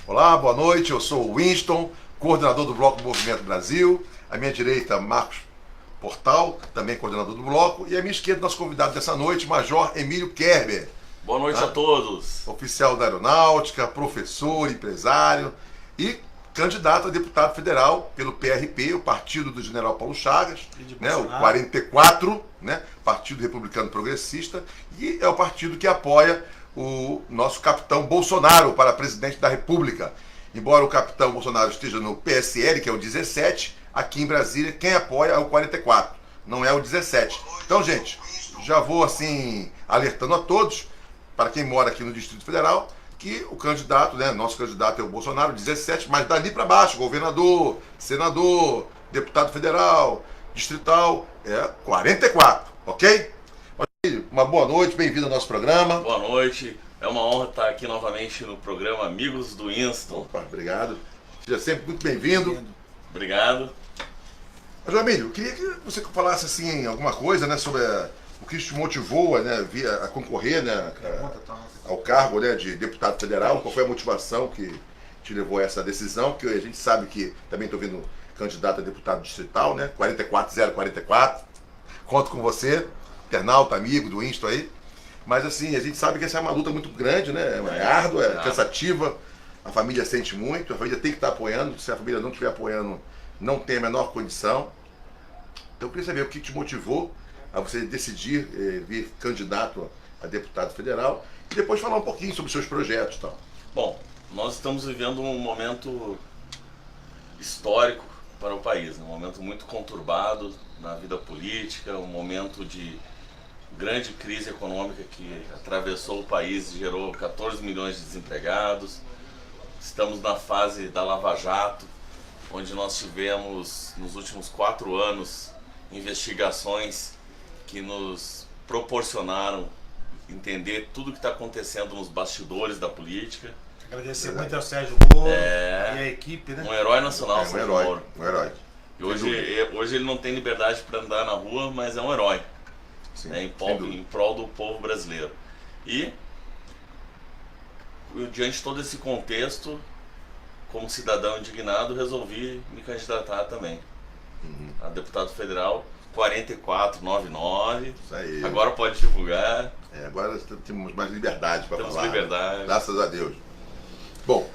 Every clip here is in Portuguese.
Olá, boa noite. Eu sou o Winston, coordenador do Bloco Movimento Brasil. À minha direita, Marcos Portal, também coordenador do Bloco. E à minha esquerda, nosso convidado dessa noite, Major Emílio Kerber. Boa noite a todos. Oficial da Aeronáutica, professor, empresário e candidato a deputado federal pelo PRP, o partido do General Paulo Chagas, né, o 44, né, Partido Republicano Progressista, e é o partido que apoia o nosso capitão Bolsonaro para presidente da República. Embora o capitão Bolsonaro esteja no PSL, que é o 17, aqui em Brasília quem apoia é o 44, não é o 17. Então, gente, já vou assim alertando a todos, para quem mora aqui no Distrito Federal, que o candidato, né, nosso candidato é o Bolsonaro, 17, mas dali para baixo, governador, senador, deputado federal, distrital, é 44, ok? Uma boa noite, bem-vindo ao nosso programa. Boa noite, é uma honra estar aqui novamente no programa Amigos do Winston. Opa, obrigado. Seja sempre muito bem-vindo. Obrigado. Mas, Emílio, eu queria que você falasse assim, alguma coisa, né, sobre o que te motivou, né, a concorrer, né, ao cargo, né, de deputado federal. Qual foi a motivação que te levou a essa decisão? Que a gente sabe que também estou vendo candidato a deputado distrital, né, 44044. Conto com você, internauta, amigo do Winston aí. Mas assim, a gente sabe que essa é uma luta muito grande, né? É árdua, é cansativa. A família sente muito, a família tem que estar apoiando. Se a família não estiver apoiando, não tem a menor condição. Então eu queria saber o que te motivou a você decidir vir candidato a deputado federal e depois falar um pouquinho sobre os seus projetos e tal. Bom, nós estamos vivendo um momento histórico para o país, um momento muito conturbado na vida política, um momento de grande crise econômica que atravessou o país e gerou 14 milhões de desempregados. Estamos na fase da Lava Jato, onde nós tivemos nos últimos 4 anos investigações que nos proporcionaram entender tudo o que está acontecendo nos bastidores da política. Agradecer muito ao Sérgio Moro e a equipe, né? Um herói nacional, Um herói. E hoje ele não tem liberdade para andar na rua, mas é um herói. Sim, Né, em prol do povo brasileiro. E diante de todo esse contexto, como cidadão indignado, resolvi me candidatar também a deputado federal 4499. Isso aí. Agora pode divulgar. Agora temos mais liberdade para falar. Temos liberdade. Graças a Deus. Bom,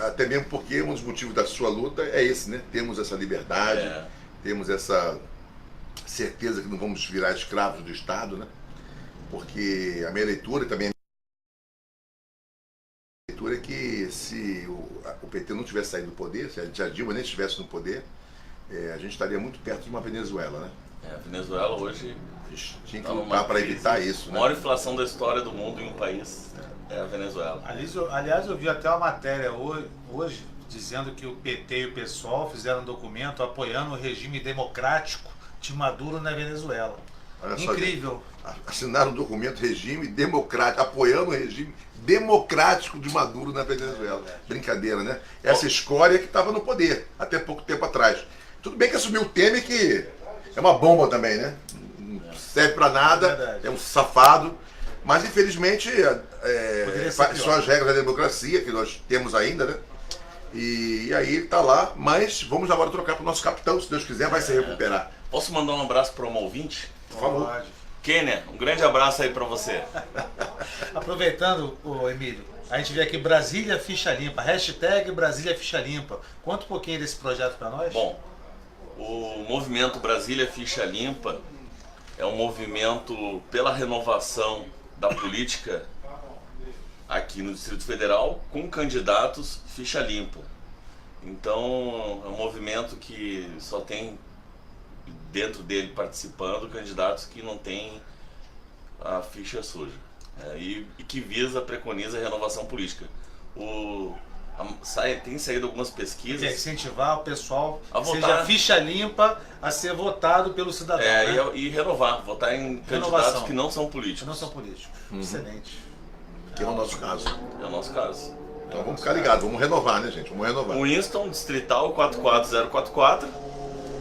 até mesmo porque um dos motivos da sua luta é esse, né? Temos essa liberdade, temos essa certeza que não vamos virar escravos do Estado, né? Porque a minha leitura também é que se o PT não tivesse saído do poder, se a Dilma nem estivesse no poder, a gente estaria muito perto de uma Venezuela, né? A Venezuela hoje a gente tinha que lutar para evitar isso, A né? maior inflação da história do mundo em um país é a Venezuela. Aliás, eu vi até uma matéria hoje dizendo que o PT e o PSOL fizeram um documento apoiando o regime democrático de Maduro na Venezuela. Olha só, incrível. Assinaram um documento regime democrático, apoiando o regime democrático de Maduro na Venezuela. Brincadeira, né? Essa escória que estava no poder até pouco tempo atrás. Tudo bem que assumiu o Temer, que é uma bomba também, né? Não serve para nada, é um safado. Mas infelizmente são as regras da democracia que nós temos ainda, né? E aí ele está lá, mas vamos agora trocar para o nosso capitão, se Deus quiser, vai se recuperar. Posso mandar um abraço para um ouvinte? Por favor. Pode. Kênia, um grande abraço aí para você. Aproveitando, Emílio, a gente vê aqui Brasília Ficha Limpa, hashtag Brasília Ficha Limpa. Conta um pouquinho desse projeto para nós. Bom, o movimento Brasília Ficha Limpa é um movimento pela renovação da política aqui no Distrito Federal com candidatos ficha limpa. Então é um movimento que só tem dentro dele participando candidatos que não têm a ficha suja, e que preconiza a renovação política. Tem saído algumas pesquisas. Quer incentivar o pessoal a que votar, seja ficha limpa a ser votado pelo cidadão. Né? e renovar, votar em candidatos que não são políticos. Não são políticos. Excelente. Que é o nosso caso. É o nosso caso. Então vamos ficar ligados, vamos renovar, né, gente? Vamos renovar. Winston, distrital 44044.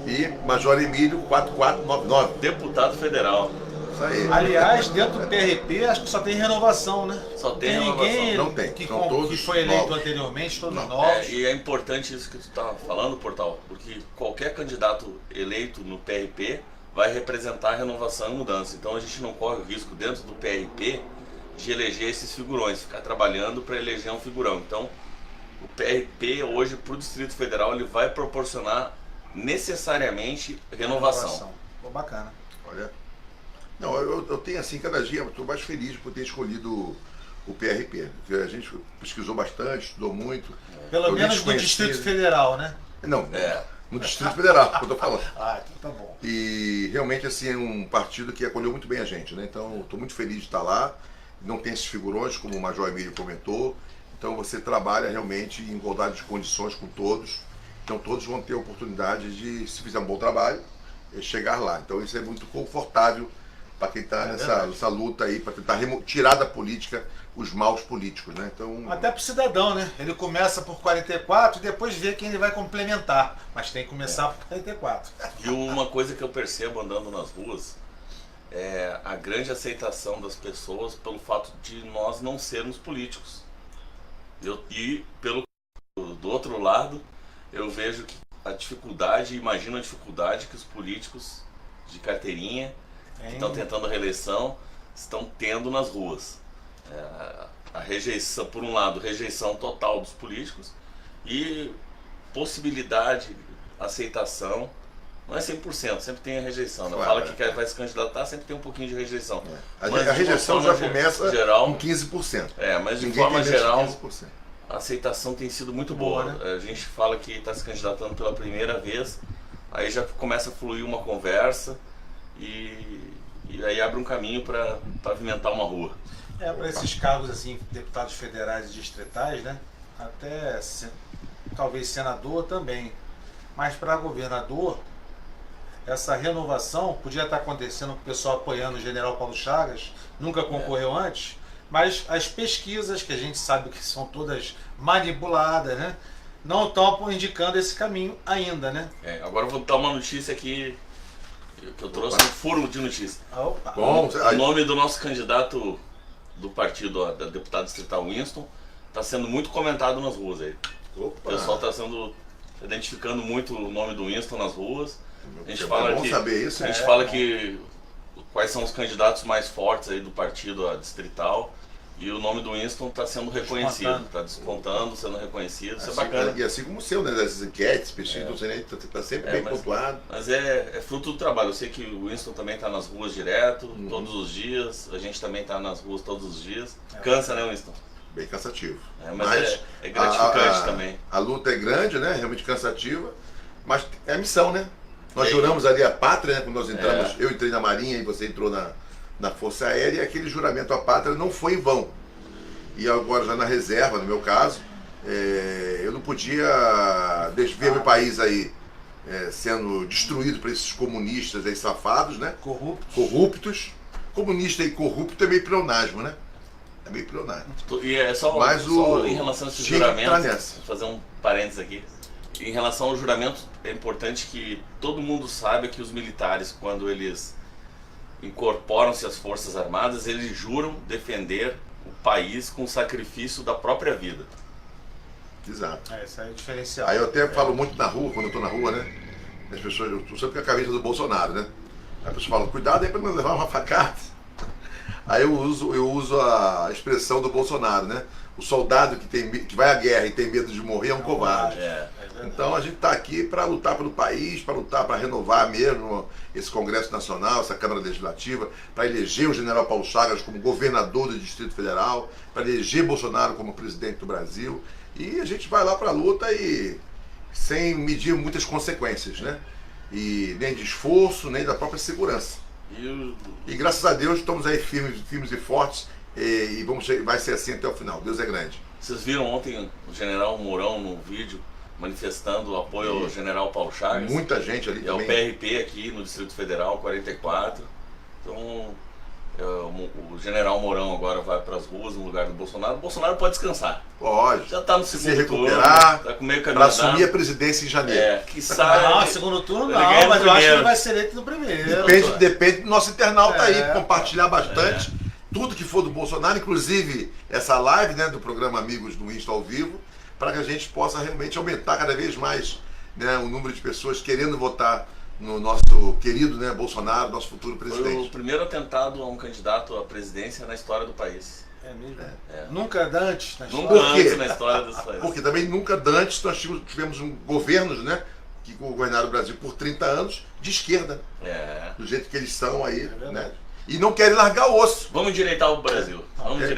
E Major Emílio 4499. Deputado federal. Isso Isso aí. Aliás, dentro do PRP, acho que só tem renovação, né? Só tem ninguém Não tem, que, são todos que foi eleito novos. anteriormente, todos Não. novos. E é importante isso que tu tá falando, Portal, porque qualquer candidato eleito no PRP vai representar a renovação e mudança. Então a gente não corre o risco dentro do PRP de eleger esses figurões, ficar trabalhando para eleger um figurão. Então o PRP hoje para o Distrito Federal ele vai proporcionar necessariamente renovação. Pô, bacana. Olha, não, eu tenho assim, cada dia, estou mais feliz por ter escolhido o PRP. A gente pesquisou bastante, estudou muito. Pelo Eu menos no desconhecia. Distrito Federal, né? Não, no Distrito Federal, que eu estou falando. Ah, então tá bom. E realmente assim é um partido que acolheu muito bem a gente, né? Então estou muito feliz de estar lá. Não tem esses figurões, como o Major Emílio comentou. Então você trabalha realmente em igualdade de condições com todos. Então todos vão ter a oportunidade de, se fizer um bom trabalho, chegar lá. Então isso é muito confortável para quem está nessa luta aí, para tentar tirar da política os maus políticos, né? Então, até pro cidadão, né? Ele começa por 44 e depois vê quem ele vai complementar. Mas tem que começar por 44. E uma coisa que eu percebo andando nas ruas é a grande aceitação das pessoas pelo fato de nós não sermos políticos. E do outro lado, eu vejo que a dificuldade, imagino a dificuldade que os políticos de carteirinha que estão tentando a reeleição estão tendo nas ruas. A rejeição, por um lado, rejeição total dos políticos e possibilidade, aceitação, não é 100%, sempre tem a rejeição. Né? Fala que vai se candidatar, sempre tem um pouquinho de rejeição. A rejeição já começa geral, com 15%. Mas de Ninguém forma tem menos de geral, 15%. a aceitação tem sido muito boa. Né? A gente fala que está se candidatando pela primeira vez, aí já começa a fluir uma conversa e aí abre um caminho para pavimentar uma rua. Para esses cargos assim, deputados federais e distritais, né? Até talvez senador também. Mas para governador, essa renovação podia estar acontecendo com o pessoal apoiando o general Paulo Chagas, nunca concorreu antes, mas as pesquisas, que a gente sabe que são todas manipuladas, né? Não estão indicando esse caminho ainda, né? Agora eu vou dar uma notícia aqui, que eu trouxe um furo de notícia. Bom, o nome do nosso candidato do partido, da deputada distrital Winston, está sendo muito comentado nas ruas aí. O pessoal está identificando muito o nome do Winston nas ruas. A gente fala bom saber isso. A gente fala que quais são os candidatos mais fortes aí do partido distrital. E o nome do Winston está sendo reconhecido, está despontando, sendo reconhecido, isso é bacana. E assim como o seu, né? Das enquetes, pesquisas, está sempre bem pontuado. Mas é fruto do trabalho. Eu sei que o Winston também está nas ruas direto, todos os dias. A gente também está nas ruas todos os dias. Cansa, né, Winston? Bem cansativo. Mas é gratificante também. A luta é grande, né? Realmente cansativa. Mas é a missão, né? Nós juramos ali a pátria, né? Quando nós entramos, eu entrei na Marinha e você entrou na Força Aérea, e aquele juramento à pátria não foi em vão. E agora já na reserva, no meu caso, eu não podia ver meu país aí sendo destruído por esses comunistas aí safados, né? Corruptos. Comunista e corrupto é meio pleonasmo, né? É meio pleonasmo. E é só em relação a esse juramento, vou fazer um parênteses aqui. Em relação ao juramento, é importante que todo mundo saiba que os militares, quando eles incorporam-se às Forças Armadas, eles juram defender o país com o sacrifício da própria vida. Exato. Isso aí é diferencial. Aí eu até falo muito na rua, quando eu tô na rua, né? As pessoas, eu tô sempre com a camisa do Bolsonaro, né? Aí a pessoa fala, cuidado aí pra não levar uma facada. Aí eu uso a expressão do Bolsonaro, né? O soldado que vai à guerra e tem medo de morrer é um covarde. Então a gente está aqui para lutar pelo país, para lutar para renovar mesmo esse Congresso Nacional, essa Câmara Legislativa, para eleger o general Paulo Chagas como governador do Distrito Federal, para eleger Bolsonaro como presidente do Brasil. E a gente vai lá para a luta e sem medir muitas consequências, né? E nem de esforço, nem da própria segurança. E graças a Deus estamos aí firmes e fortes e vai ser assim até o final. Deus é grande. Vocês viram ontem o general Mourão no vídeo manifestando o apoio ao general Paulo Chagas? Muita gente ali também. É o PRP aqui no Distrito Federal, 44. Então o general Mourão agora vai para as ruas no lugar do Bolsonaro. O Bolsonaro pode descansar. Pode. Já está no segundo se recuperar, turno, tá com meio caminho para assumir a presidência em janeiro. Que sai. Não, segundo turno não, mas eu acho que ele vai ser eleito no primeiro. Depende do nosso internauta aí, compartilhar bastante tudo que for do Bolsonaro, inclusive essa live, né, do programa Amigos do Insta ao vivo, para que a gente possa realmente aumentar cada vez mais, né, o número de pessoas querendo votar no nosso querido, né, Bolsonaro, nosso futuro presidente. Foi o primeiro atentado a um candidato à presidência na história do país. É mesmo? Nunca antes na história. Nunca antes na história desse país. Porque também nunca antes nós tivemos governos, né, que governaram o Brasil por 30 anos de esquerda. Do jeito que eles são aí, né? E não querem largar o osso. Vamos endireitar o Brasil.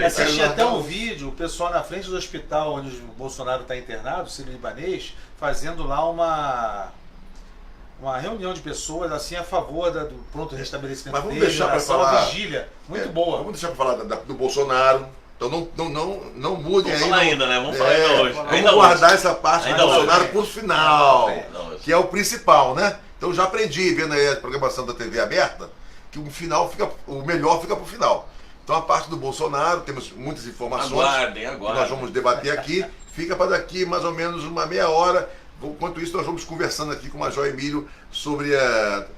Assisti até um vídeo, o pessoal na frente do hospital onde o Bolsonaro está internado, o Sírio-Libanês, fazendo lá uma reunião de pessoas assim a favor do pronto restabelecimento Mas vamos dele, deixar para uma falar vigília muito boa. Vamos deixar para falar do Bolsonaro. Então não mudem Vamos falar ainda, né? Vamos falar ainda hoje. Vamos guardar essa parte do Bolsonaro por final, que é o principal, né? Então já aprendi, vendo aí a programação da TV aberta, que o melhor fica pro final. Então a parte do Bolsonaro, temos muitas informações. Aguardem. Que nós vamos debater aqui. Fica para daqui mais ou menos uma meia hora. Enquanto isso, nós vamos conversando aqui com o Major Emílio sobre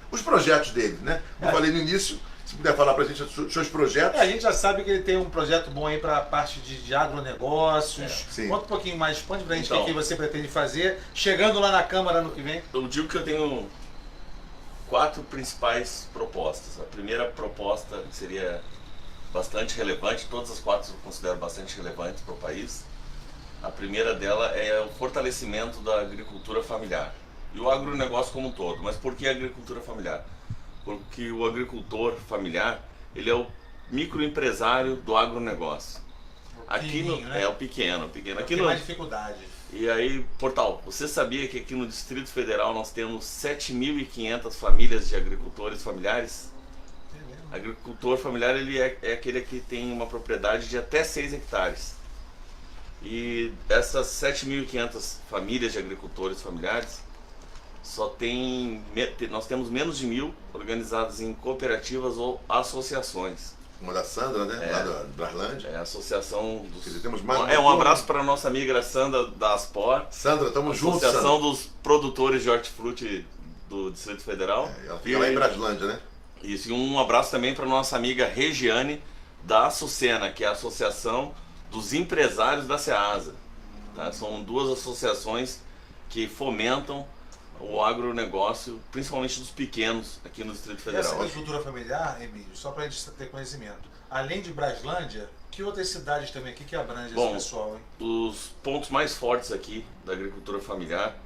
os projetos dele, né? Eu falei no início, se puder falar para a gente os seus projetos. A gente já sabe que ele tem um projeto bom aí para a parte de agronegócios. Conta um pouquinho mais, expande para a gente o que você pretende fazer, chegando lá na Câmara ano que vem. Eu digo que eu tenho 4 principais propostas. A primeira proposta seria bastante relevante, todas as 4 eu considero bastante relevantes para o país. A primeira dela é o fortalecimento da agricultura familiar e o agronegócio como um todo. Mas por que a agricultura familiar? Porque o agricultor familiar, ele é o microempresário do agronegócio. Aqui né? É o pequeno. Aqui tem mais dificuldade. E aí, Portal, você sabia que aqui no Distrito Federal nós temos 7.500 famílias de agricultores familiares? Agricultor familiar, ele é aquele que tem uma propriedade de até 6 hectares. E essas 7.500 famílias de agricultores familiares, nós temos menos de 1.000 organizadas em cooperativas ou associações. Uma da Sandra, né? Lá da Braslândia. É a associação dos... Quer dizer, temos mais um abraço para a nossa amiga Sandra da Aspor. Sandra, estamos juntos, Associação Sandra. dos Produtores de Hortifruti do Distrito Federal. Ela fica lá em Braslândia, né? Isso, e um abraço também para nossa amiga Regiane da Açucena, que é a Associação dos Empresários da Ceasa. Tá? São 2 associações que fomentam o agronegócio, principalmente dos pequenos aqui no Distrito Federal. Essa agricultura familiar, Emílio, só para a gente ter conhecimento, além de Braslândia, que outras cidades também aqui que abrange esse pessoal? Hein? Os pontos mais fortes aqui da agricultura familiar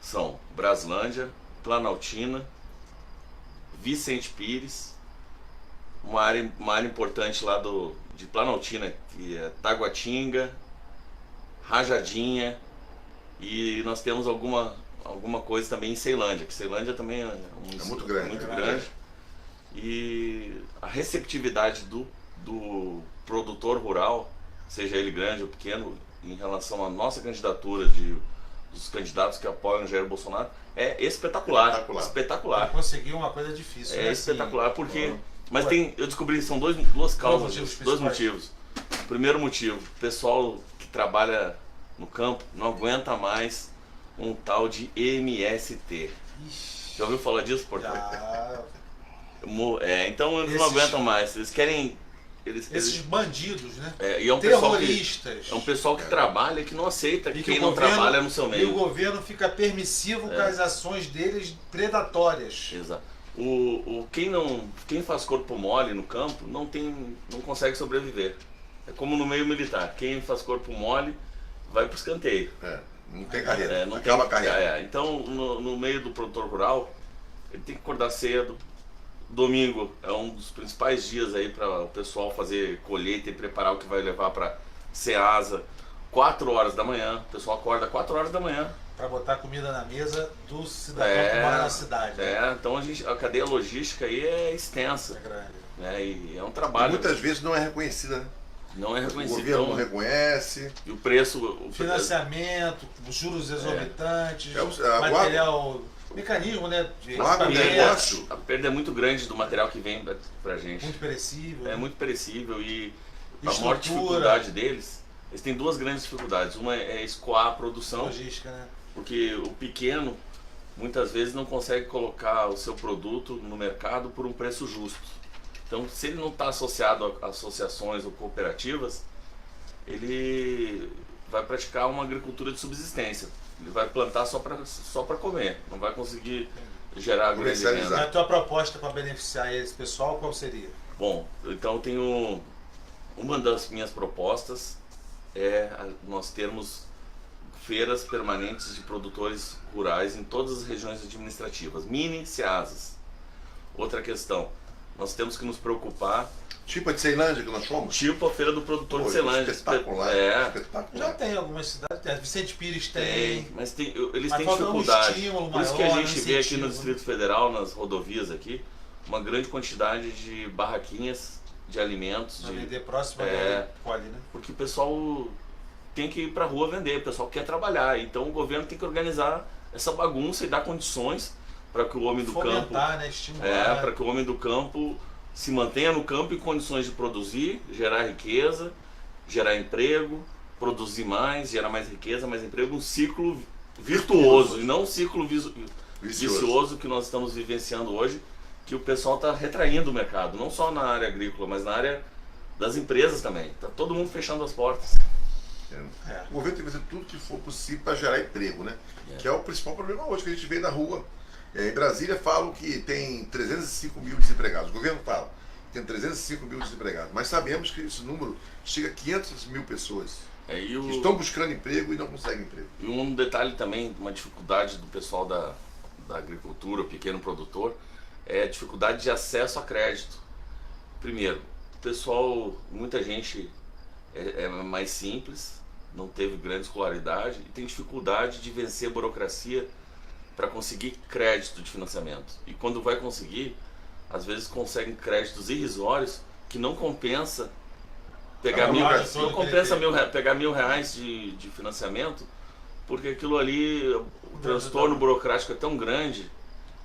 são Braslândia, Planaltina, Vicente Pires, uma área importante lá de Planaltina, que é Taguatinga, Rajadinha, e nós temos alguma coisa também em Ceilândia, que Ceilândia também é muito grande. E a receptividade do produtor rural, seja ele grande ou pequeno, em relação à nossa candidatura, dos candidatos que apoiam Jair Bolsonaro, é espetacular. Para conseguir uma coisa difícil. É espetacular, porque... Mas eu descobri, são duas causas, dois motivos. Primeiro motivo, o pessoal que trabalha no campo não aguenta mais um tal de MST. Já ouviu falar disso, Porto? Então eles não aguentam mais. Eles querem... Esses bandidos, né? E é um terroristas. É um pessoal que trabalha e que não aceita que quem não trabalha no seu meio. E o governo fica permissivo com as ações deles predatórias. Exato. Quem faz corpo mole no campo não consegue sobreviver. É como no meio militar. Quem faz corpo mole vai para o escanteio. Não tem carreira. Acaba a carreira. Então, no meio do produtor rural, ele tem que acordar cedo. Domingo é um dos principais dias aí para o pessoal fazer colheita e preparar o que vai levar para Ceasa. 4 horas da manhã, o pessoal acorda 4 horas da manhã. Para botar comida na mesa do cidadão que mora na cidade. Então a cadeia logística aí é extensa. É grande. E é um trabalho. E muitas vezes não é reconhecida, né? Não é reconhecido. O governo não reconhece. E o preço... Financiamento, juros exorbitantes, material mecanismo, né? De O agronegócio. A perda é muito grande do material que vem pra gente. muito perecível. É muito perecível e a Estrutura. maior dificuldade deles, eles têm duas grandes dificuldades. Uma é escoar a produção, Logística, né? porque o pequeno muitas vezes não consegue colocar o seu produto no mercado por um preço justo. Então, se ele não está associado a associações ou cooperativas, ele vai praticar uma agricultura de subsistência. Ele vai plantar só para comer, não vai conseguir gerar grande Comercializar. E renda. a tua proposta para beneficiar esse pessoal, qual seria? Bom, então eu tenho uma das minhas propostas nós termos feiras permanentes de produtores rurais em todas as regiões administrativas, mini Ceasas. Outra questão, nós temos que nos preocupar, Tipo a de Ceilândia que nós fomos. tipo a feira do produtor Pô, de Ceilândia. espetacular. É, Espetacular. Já tem algumas cidades, tem. Vicente Pires tem. mas eles Mas têm falta um dificuldade. estímulo Por isso que a maior, gente um vê aqui no incentivo, Distrito Federal, nas rodovias aqui, uma grande quantidade de barraquinhas de alimentos, Pra de vender próximo É. ao Poli, né? porque o pessoal tem que ir para a rua vender, o pessoal quer trabalhar, então o governo tem que organizar essa bagunça e dar condições para que o homem do campo, Fomentar, né? Estimular. para que o homem do campo se mantenha no campo em condições de produzir, gerar riqueza, gerar emprego, produzir mais, gerar mais riqueza, mais emprego, um ciclo virtuoso e não um ciclo vicioso que nós estamos vivenciando hoje, que o pessoal está retraindo o mercado, não só na área agrícola, mas na área das empresas também. Está todo mundo fechando as portas. É. O governo tem que fazer tudo que for possível para gerar emprego, né? É. Que é o principal problema hoje que a gente vê na rua. Em Brasília falam que tem 305 mil desempregados. O governo fala que tem 305 mil desempregados. Mas sabemos que esse número chega a 500 mil pessoas E que estão buscando emprego e não conseguem emprego. E um detalhe também, uma dificuldade do pessoal da agricultura, o pequeno produtor, é a dificuldade de acesso a crédito. Primeiro, o pessoal, muita gente é mais simples, não teve grande escolaridade e tem dificuldade de vencer a burocracia para conseguir crédito de financiamento. E quando vai conseguir, às vezes conseguem créditos irrisórios que não compensa pegar pegar R$1.000 de financiamento, porque aquilo ali, o transtorno burocrático é tão grande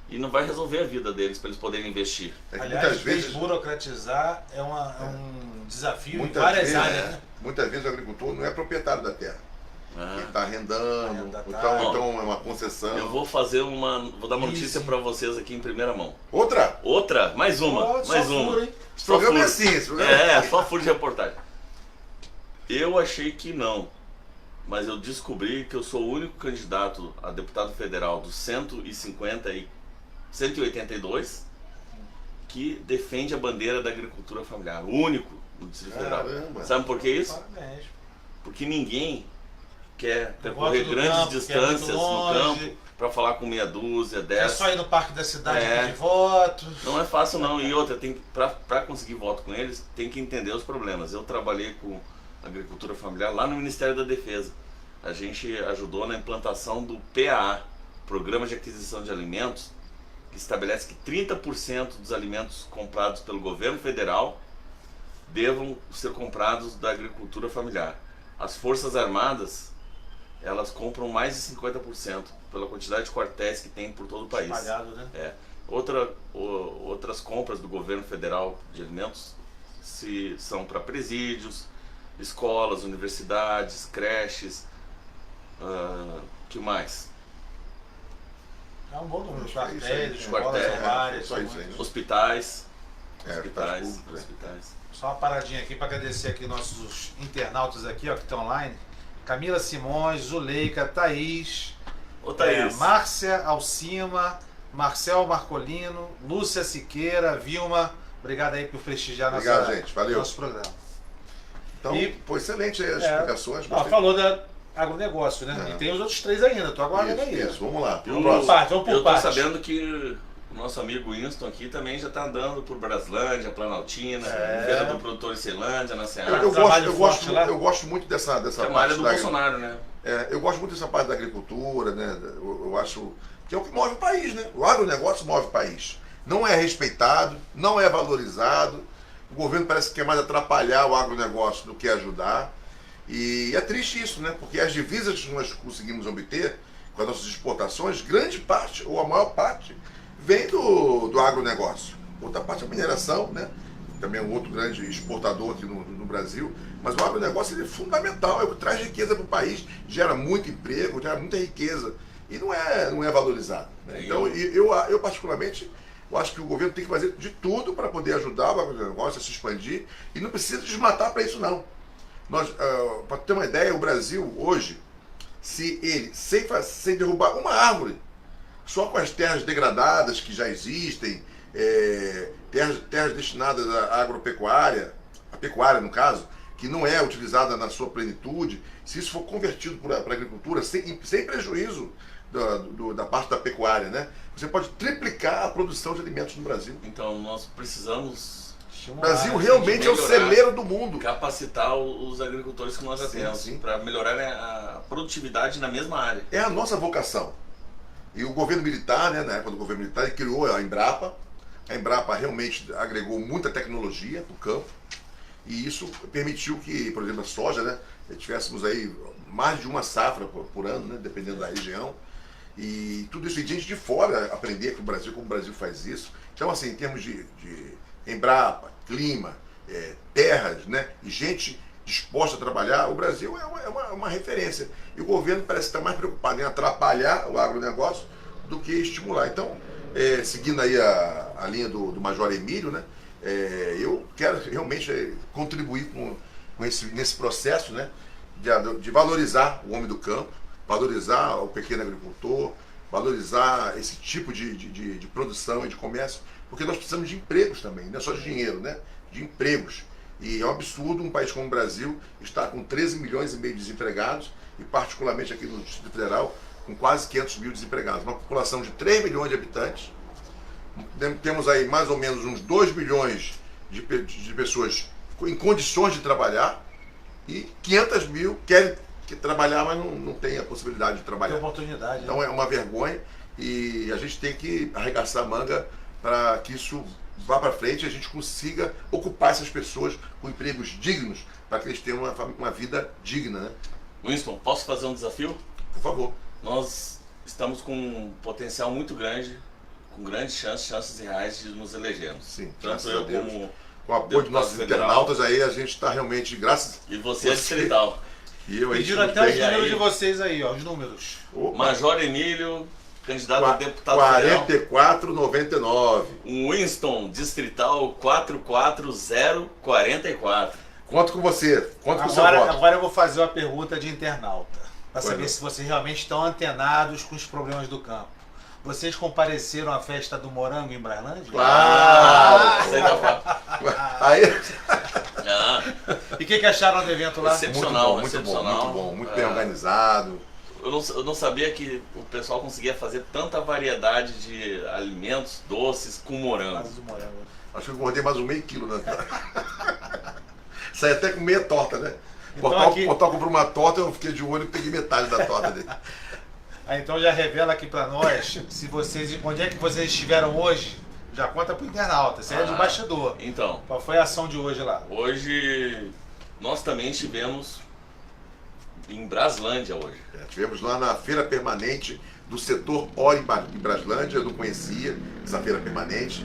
e não vai resolver a vida deles para eles poderem investir. É que Aliás, muitas vezes, desburocratizar é um desafio em muitas várias vezes, áreas, né? muitas vezes o agricultor não é proprietário da terra. Ele está arrendando, Arrendatário. então é uma concessão. Eu vou dar uma notícia para vocês aqui em primeira mão. Outra? Mais uma, Ó, mais só uma. furo, hein? Esse programa é furo. assim, esse programa é assim. Só furo de reportagem. Eu achei que não, mas eu descobri que eu sou o único candidato a deputado federal dos 182 que defende a bandeira da agricultura familiar. O único no Distrito Federal. Caramba. Sabe por que isso? Parabéns. Porque ninguém quer Voto percorrer do grandes campo, que é distâncias muito no longe. campo para falar com meia dúzia, É 10. só ir no Parque da Cidade É. pedir voto. Não é fácil não. E outra, para conseguir voto com eles, tem que entender os problemas. Eu trabalhei com agricultura familiar lá no Ministério da Defesa. A gente ajudou na implantação do PAA, Programa de Aquisição de Alimentos, que estabelece que 30% dos alimentos comprados pelo governo federal devam ser comprados da agricultura familiar. As Forças Armadas, elas compram mais de 50% pela quantidade de quartéis que tem por todo o país. Espalhado, né? Outras compras do governo federal de alimentos são para presídios, escolas, universidades, creches, que mais? É um bom número. Acho que é isso aí. Quartéis, escolas, são várias. só isso aí, né? Hospitais, Hospitais públicos, né? hospitais. Só uma paradinha aqui para agradecer aqui nossos internautas aqui, ó, que estão online. Camila Simões, Zuleika, Thaís, Ô Thaís, Márcia Alcima, Marcel Marcolino, Lúcia Siqueira, Vilma. Obrigado aí por prestigiar Obrigado, gente. Valeu. nosso programa. Então, E- pô, excelente aí as explicações. Ó, gostei. falou da agronegócio, né? É. E tem os outros três ainda, tô aguardando aí. Isso, vamos lá. eu, Pro próximo. Vamos por eu tô parte. sabendo que o nosso amigo Winston aqui também já está andando por Braslândia, Planaltina, Feira do Produtor em Ceilândia, na Eu, Ceará. eu trabalho gosto, forte lá. eu gosto muito dessa Que é uma parte área do da Bolsonaro, né? eu gosto muito dessa parte da agricultura, né? Eu acho que é o que move o país, né? O agronegócio move o país. Não é respeitado, não é valorizado. O governo parece que quer mais atrapalhar o agronegócio do que ajudar. E é triste isso, né? Porque as divisas que nós conseguimos obter, com as nossas exportações, grande parte, ou a maior parte, vem do agronegócio. Outra parte é a mineração, né? Também é um outro grande exportador aqui no Brasil, mas o agronegócio ele é fundamental, é o que traz riqueza para o país, gera muito emprego, gera muita riqueza e não é valorizado. Né? Então, eu particularmente, eu acho que o governo tem que fazer de tudo para poder ajudar o agronegócio a se expandir e não precisa desmatar para isso não. Para ter uma ideia, o Brasil hoje, sem derrubar uma árvore, só com as terras degradadas que já existem, terras destinadas à agropecuária, a pecuária no caso, que não é utilizada na sua plenitude, se isso for convertido para a agricultura, sem prejuízo da parte da pecuária, né? Você pode triplicar a produção de alimentos no Brasil. Então nós precisamos... O Brasil realmente é o celeiro do mundo. Capacitar os agricultores que nós já temos para melhorar a produtividade na mesma área. É a nossa vocação. E o governo militar, né, na época do governo militar, ele criou a Embrapa. A Embrapa realmente agregou muita tecnologia para o campo. E isso permitiu que, por exemplo, a soja, né, tivéssemos aí mais de uma safra por ano, né, dependendo da região. E tudo isso, e gente de fora aprender com o Brasil, como o Brasil faz isso. Então, assim, em termos de Embrapa, clima, terras, né, e gente disposta a trabalhar, o Brasil é uma referência. E o governo parece estar mais preocupado em atrapalhar o agronegócio do que estimular. Então, seguindo aí a linha do Major Emílio, né, eu quero realmente contribuir nesse processo, né, de valorizar o homem do campo, valorizar o pequeno agricultor, valorizar esse tipo de produção e de comércio, porque nós precisamos de empregos também, não é só de dinheiro, né? De empregos. E é um absurdo um país como o Brasil estar com 13 milhões e meio de desempregados, e particularmente aqui no Distrito Federal, com quase 500 mil desempregados. Uma população de 3 milhões de habitantes, temos aí mais ou menos uns 2 milhões de pessoas em condições de trabalhar, e 500 mil querem trabalhar, mas não tem a possibilidade de trabalhar. Tem oportunidade. Então é uma vergonha, e a gente tem que arregaçar a manga para que isso vá para frente e a gente consiga ocupar essas pessoas com empregos dignos, para que eles tenham uma vida digna, né? Winston, posso fazer um desafio? Por favor. Nós estamos com um potencial muito grande, com grandes chances reais de nos elegermos. Sim, tanto eu como com o apoio dos nossos internautas aí, a gente está realmente, graças... E você é distrital. E eu pediram até os números de vocês aí, ó, os números. Opa. Major Emílio, candidato a deputado federal. 44,99. Winston, distrital 44044. Conto com você. Conto com o seu voto. Agora eu vou fazer uma pergunta de internauta, para saber se vocês realmente estão antenados com os problemas do campo. Vocês compareceram à festa do morango em Braslândia? Claro! Aí... E o que acharam do evento lá? Excepcional, muito bom, muito bem organizado. Eu não sabia que o pessoal conseguia fazer tanta variedade de alimentos doces com morango. Acho que eu engordei mais um meio quilo, né? Saí até com meia torta, né? Então, o Portal comprou uma torta, eu fiquei de olho e peguei metade da torta dele. Então já revela aqui pra nós, onde é que vocês estiveram hoje? Já conta pro internauta, você é de bastidor. Então. Qual foi a ação de hoje lá? Hoje nós também estivemos em Braslândia hoje. Estivemos lá na feira permanente do setor Ori em Braslândia, eu não conhecia essa feira permanente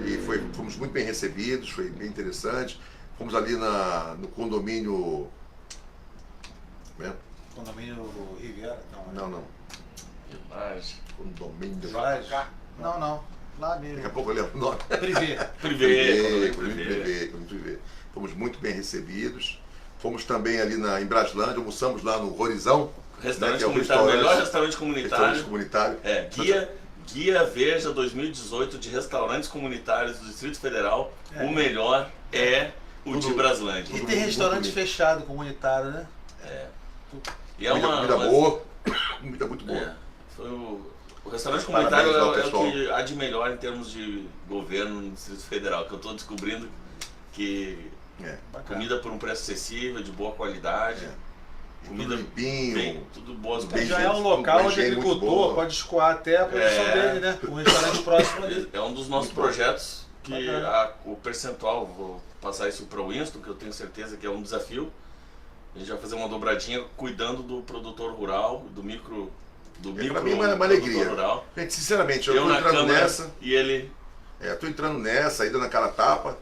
e fomos muito bem recebidos, foi bem interessante. Fomos ali no condomínio... Né? Condomínio Riviera? Não. Village. Condomínio... Village? Não. Lá mesmo. Daqui a pouco eu lembro o nome. Privé. Fomos muito bem recebidos. Fomos também ali em Braslândia, almoçamos lá no Horizão. Restaurante né, comunitário, o melhor restaurante comunitário. Guia Veja 2018 de restaurantes comunitários do Distrito Federal. O melhor é o de Braslândia. E tem restaurante fechado comunitário, né? E é comida boa, comida muito boa. Foi o restaurante comunitário é o que há de melhor em termos de governo no Distrito Federal, que eu estou descobrindo que comida por um preço acessível, de boa qualidade. Comida limpinho, tudo boas. Já é um local onde o agricultor pode escoar até a produção dele, né? Um restaurante próximo ali. É um dos nossos projetos que o percentual, vou passar isso para o Winston, que eu tenho certeza que é um desafio. A gente vai fazer uma dobradinha cuidando do produtor rural, do micro do micro, para mim é uma alegria. rural. Gente, sinceramente, eu Eu tô na entrando Câmara nessa. e ele... Tô entrando nessa, aí dando aquela tapa.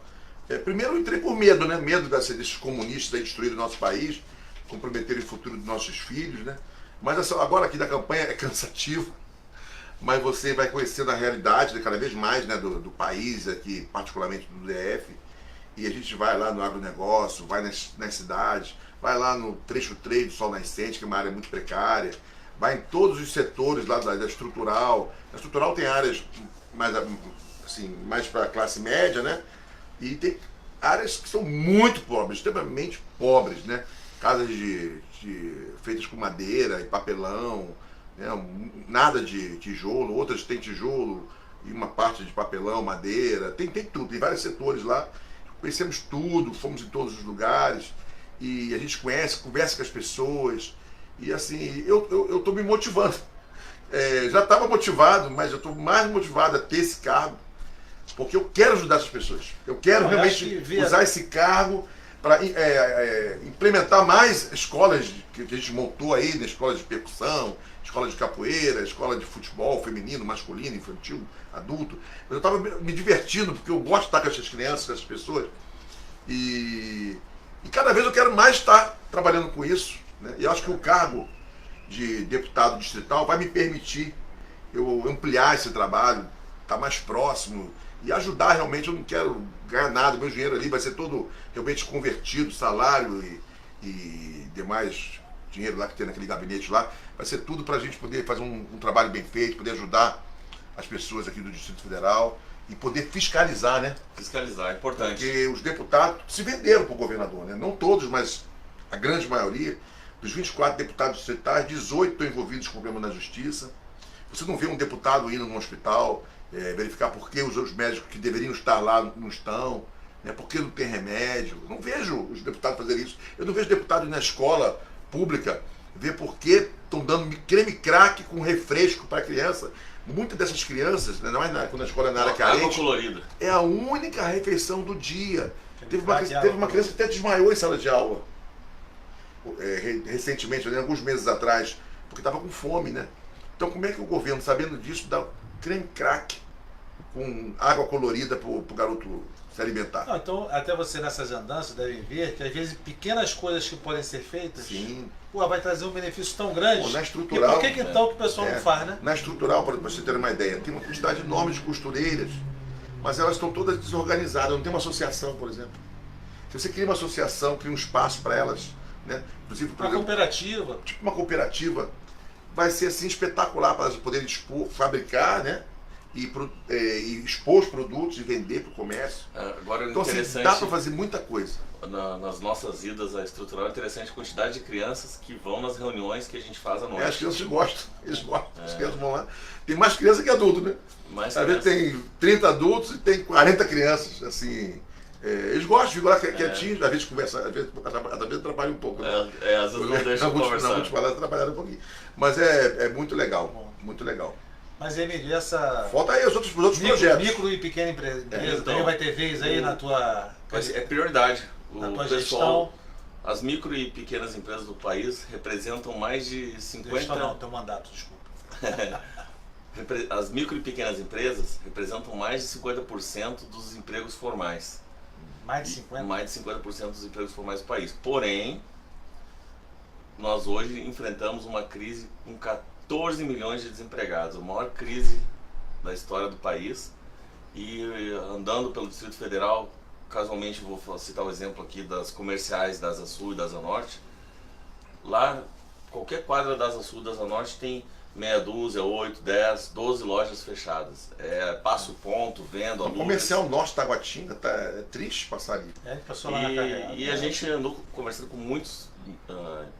Primeiro eu entrei por medo, né? Medo desses comunistas aí destruírem o nosso país, comprometerem o futuro dos nossos filhos, né? Mas agora aqui da campanha é cansativo, mas você vai conhecendo a realidade, né, cada vez mais, né, do país aqui, particularmente do DF, e a gente vai lá no agronegócio, vai nas cidades, vai lá no trecho 3 do Sol Nascente, que é uma área muito precária, vai em todos os setores lá da estrutural. A estrutural tem áreas mais para a classe média, né? E tem áreas que são muito pobres, extremamente pobres, né? Casas feitas com madeira e papelão, né? Nada de tijolo, outras têm tijolo e uma parte de papelão, madeira, tem tudo, tem vários setores lá. Conhecemos tudo, fomos em todos os lugares e a gente conversa com as pessoas e assim, eu estou me motivando. Já estava motivado, mas eu estou mais motivado a ter esse cargo, porque eu quero ajudar essas pessoas. Eu quero realmente usar esse cargo para implementar mais escolas que a gente montou aí, né? Escolas de percussão, escola de capoeira, escola de futebol feminino, masculino, infantil, adulto. Eu estava me divertindo, porque eu gosto de estar com essas crianças, com essas pessoas. E cada vez eu quero mais estar trabalhando com isso, né? E eu acho que o cargo de deputado distrital vai me permitir eu ampliar esse trabalho, estar mais próximo e ajudar realmente. Eu não quero ganhar nada, meu dinheiro ali vai ser todo realmente convertido, salário e demais dinheiro lá que tem naquele gabinete lá, vai ser tudo para a gente poder fazer um trabalho bem feito, poder ajudar as pessoas aqui do Distrito Federal e poder fiscalizar, né? Fiscalizar, é importante. Porque os deputados se venderam para o governador, né? Não todos, mas a grande maioria. Dos 24 deputados distritais, 18 estão envolvidos com problema na justiça. Você não vê um deputado indo num hospital, verificar por que os médicos que deveriam estar lá não estão, né? Por que não tem remédio. Eu não vejo os deputados fazerem isso. Eu não vejo deputados na escola pública ver por que estão dando creme crack com refresco para a criança. Muitas dessas crianças, né, quando a escola é na área carente, é a única refeição do dia. Teve uma criança que até desmaiou em sala de aula. Recentemente, alguns meses atrás, porque estava com fome, né? Então como é que o governo, sabendo disso, dá creme crack com água colorida para o garoto se alimentar? Não, então, até você nessas andanças deve ver que às vezes pequenas coisas que podem ser feitas, sim, vai trazer um benefício tão grande. Na estrutural, por que então que o pessoal não faz, né? Na estrutural, para você ter uma ideia, tem uma quantidade enorme de costureiras, mas elas estão todas desorganizadas, não tem uma associação, por exemplo. Se você cria uma associação, cria um espaço para elas, né? Inclusive, uma cooperativa. Tipo uma cooperativa, vai ser assim espetacular para elas poderem fabricar, né? E expor os produtos e vender para o comércio. Agora, então, assim, dá para fazer muita coisa. Nas nossas idas à estrutural, é interessante a quantidade de crianças que vão nas reuniões que a gente faz à noite. As crianças gostam, eles gostam. As crianças vão lá. Tem mais criança que adulto, né? Às vezes tem 30 adultos e tem 40 crianças, assim. Eles gostam de ficar lá quietinhos, às vezes conversa, às vezes trabalha um pouco. Né? Às vezes não deixa conversar. Não, falar, trabalhar um pouquinho. Mas é muito legal, muito legal. Mas, Emílio, essa... Falta aí os outros projetos. Micro e pequena empresa também vai ter vez aí na tua... É prioridade. Na tua gestão. As micro e pequenas empresas do país representam mais de 50... Gestão não, teu mandato, desculpa. As micro e pequenas empresas representam mais de 50% dos empregos formais. Mais de 50%? Mais de 50% dos empregos formais do país. Porém, nós hoje enfrentamos uma crise com 14 milhões de desempregados, a maior crise da história do país. E andando pelo Distrito Federal, casualmente vou citar o exemplo aqui das comerciais da Asa Sul e da Asa Norte. Lá, qualquer quadra da Asa Sul e da Asa Norte tem meia dúzia, 8, 10, 12 lojas fechadas. Passo ponto, venda, o comercial nosso, Taguatinga, é triste passar ali. Passou lá na carreira. E a gente andou conversando com muitos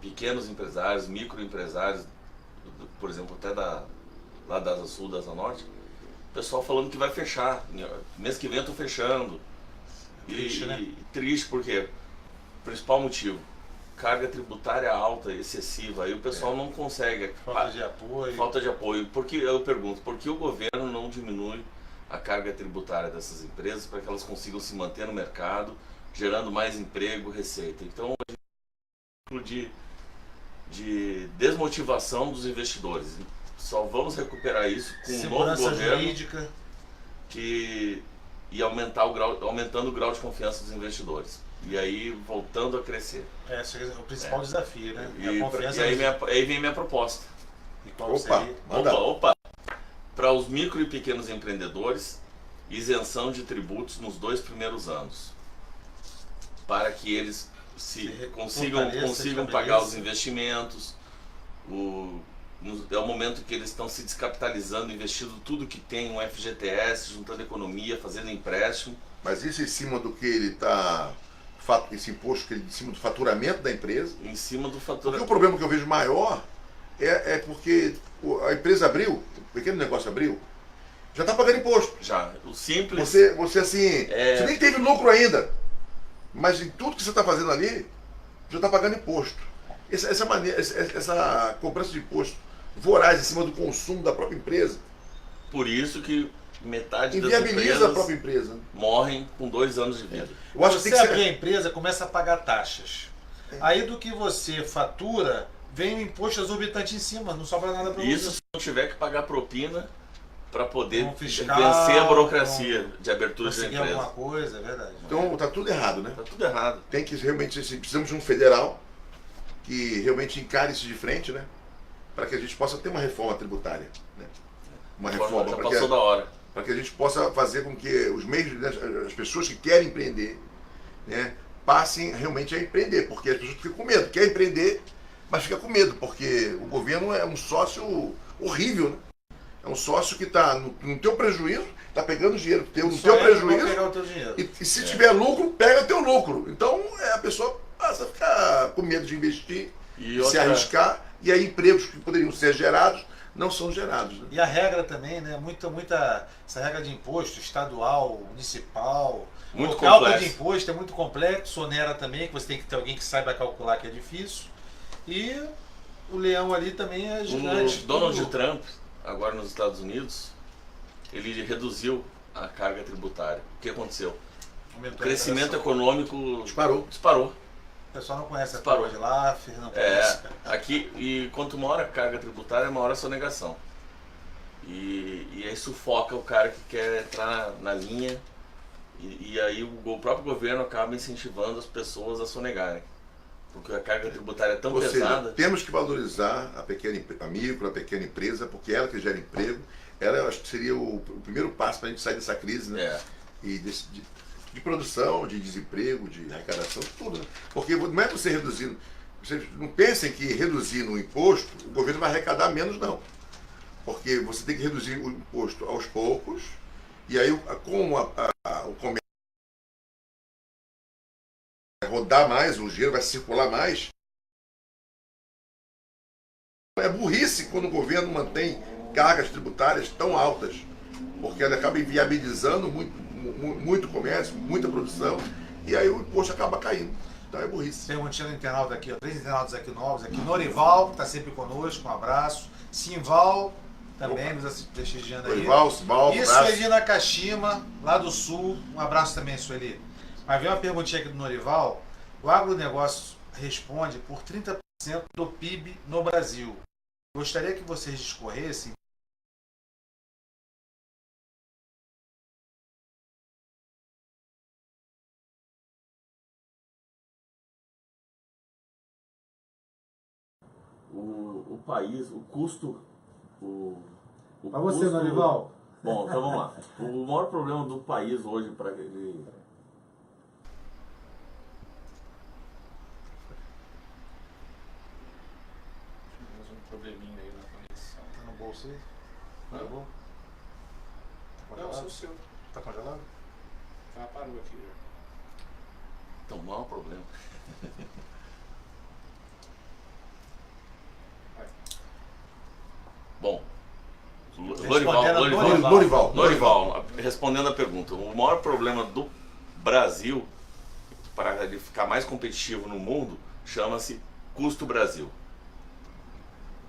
pequenos empresários, microempresários, por exemplo, até lá da Asa Sul, da Asa Norte, o pessoal falando que vai fechar. Mês que vem eu tô fechando. Triste, né? Triste porque o principal motivo, carga tributária alta, excessiva, aí o pessoal não consegue. Falta de apoio. Falta de apoio. Porque eu pergunto, por que o governo não diminui a carga tributária dessas empresas para que elas consigam se manter no mercado, gerando mais emprego, receita? Então, a gente de desmotivação dos investidores. só vamos recuperar isso com um novo Segurança governo jurídica. e aumentando o grau de confiança dos investidores. E aí voltando a crescer. Esse é o principal desafio, né? E, A confiança. aí vem minha proposta. E qual Opa, seria? manda. Opa! Para os micro e pequenos empreendedores, isenção de tributos nos 2 primeiros anos. Para que eles consigam pagar os investimentos. É o momento que eles estão se descapitalizando, investindo tudo que tem, um FGTS, juntando economia, fazendo empréstimo. Mas isso em cima do que ele está, esse imposto em cima do faturamento da empresa? Em cima do Porque faturamento. o problema que eu vejo maior é porque a empresa abriu, o pequeno negócio abriu, já está pagando imposto. Já, o simples... Você assim, você nem teve lucro ainda, mas em tudo que você está fazendo ali, já está pagando imposto. Essa cobrança de imposto voraz em cima do consumo da própria empresa. Por isso que metade das Inviabiliza empresas a própria empresa. morrem com 2 anos de vida. Eu acho que Você tem que abrir ser... a empresa, começa a pagar taxas. Aí do que você fatura, vem o imposto exorbitante em cima, não sobra nada para você. Isso se não tiver que pagar propina para poder Um fiscal, vencer a burocracia de abertura de conseguir empresa. alguma coisa, é verdade. Então tá tudo errado, né? Tá tudo errado. Tem que realmente, assim, precisamos de um federal que realmente encare isso de frente, né? Para que a gente possa ter uma reforma tributária, né? Uma reforma Já para passou da hora. que a gente possa fazer com que os meios, né, as pessoas que querem empreender, né, passem realmente a empreender, porque as pessoas ficam com medo, quer empreender, mas fica com medo, porque o governo é um sócio horrível, né? É um sócio que está no teu prejuízo, está pegando dinheiro no teu prejuízo, pegar o teu dinheiro. e se tiver lucro, pega o teu lucro. Então a pessoa passa a ficar com medo de investir, E se outra- arriscar, e aí empregos que poderiam ser gerados não são gerados. Né? E a regra também, né? Muita essa regra de imposto estadual, municipal. Muito o cálculo complexo. de imposto é muito complexo, onera também, que você tem que ter alguém que saiba calcular, que é difícil. E o leão ali também é gigante. O Donald Trump, agora nos Estados Unidos, ele reduziu a carga tributária. O que aconteceu? O Aumentou a crescimento arrecadação. econômico Disparou. O pessoal não conhece a Disparou. prova de Laffer, não conhece. Aqui, e quanto maior a carga tributária, maior a sonegação. E aí sufoca o cara que quer entrar na linha, e aí o próprio governo acaba incentivando as pessoas a sonegarem. Porque a carga tributária é tão Ou seja, pesada. temos que valorizar a micro, a pequena empresa, porque ela que gera emprego, ela eu acho que seria o primeiro passo para a gente sair dessa crise, né? É. E de produção, de desemprego, de arrecadação, tudo, né? Porque não é você reduzindo. Vocês não pensem que reduzindo o imposto, o governo vai arrecadar menos, não. Porque você tem que reduzir o imposto aos poucos, e aí como o comércio vai rodar mais, o dinheiro vai circular mais. É burrice quando o governo mantém cargas tributárias tão altas, porque ela acaba inviabilizando muito comércio, muita produção, e aí o imposto acaba caindo. Então é burrice. Perguntinha do internauta aqui, ó, 3 internautas aqui novos, aqui. Norival, que está sempre conosco, um abraço. Simval, também nos prestigiando aí. Simval, E abraço. Sueli Nakashima, lá do Sul, um abraço também, Sueli. Mas vem uma perguntinha aqui do Norival. O agronegócio responde por 30% do PIB no Brasil. Gostaria que vocês discorressem O país, o custo. Para você, Norival. Bom, então vamos lá. O maior problema do país hoje para ele. Temos um probleminha aí na conexão. Tá no bolso aí? Hã? Acabou? Tá Não, congelado? sou seu. Tá congelado? Ah, parou aqui já. Então não é um problema. Bom, Norival, respondendo a pergunta, o maior problema do Brasil, para ele ficar mais competitivo no mundo, chama-se custo Brasil.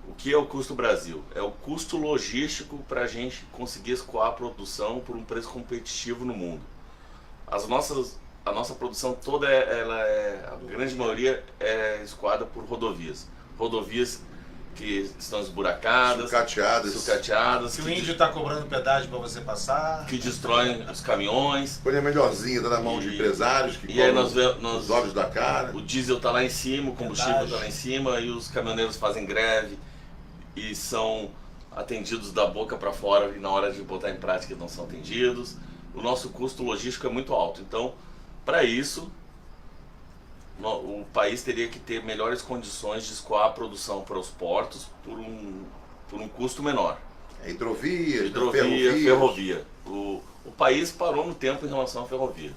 O que é o custo Brasil? É o custo logístico para a gente conseguir escoar a produção por um preço competitivo no mundo. A nossa produção toda, a grande maioria é escoada por rodovias. Rodovias que estão esburacadas, sucateadas, que o índio está cobrando pedágio para você passar, que destroem os caminhões. Coisa melhorzinha, tá na mão de empresários que e aí cobram os olhos da cara. O diesel está lá em cima, o combustível está lá em cima e os caminhoneiros fazem greve e são atendidos da boca para fora e na hora de botar em prática não são atendidos. O nosso custo logístico é muito alto. Então, para isso, o país teria que ter melhores condições de escoar a produção para os portos por um custo menor. Hidrovias, ferrovia. O país parou no tempo em relação à ferrovia.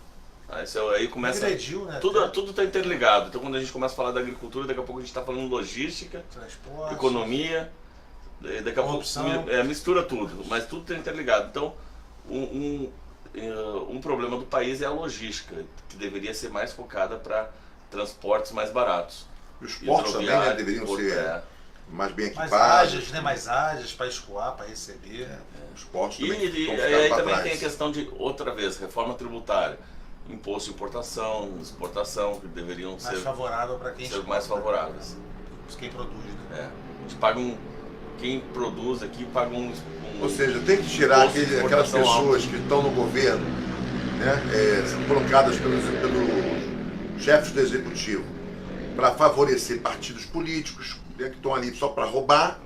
Aí começa. Agrediu, né? Tudo está interligado. Então, quando a gente começa a falar da agricultura, daqui a pouco a gente está falando logística, transporte, economia, daqui a pouco mistura tudo, mas tudo está interligado. Então, um problema do país é a logística, que deveria ser mais focada para transportes mais baratos. E os portos também, né, deveriam ser mais bem equipados. Mais ágeis para escoar, para receber. Os portos também e aí também tem a questão de, outra vez, reforma tributária. Imposto de importação, exportação, que deveriam mais favorável para quem ser mais favoráveis. Quem produz, né? A gente paga quem produz aqui paga ou seja, tem que tirar aquelas pessoas que estão no governo, né, são colocadas pelos chefes do executivo para favorecer partidos políticos, né, que estão ali só para roubar,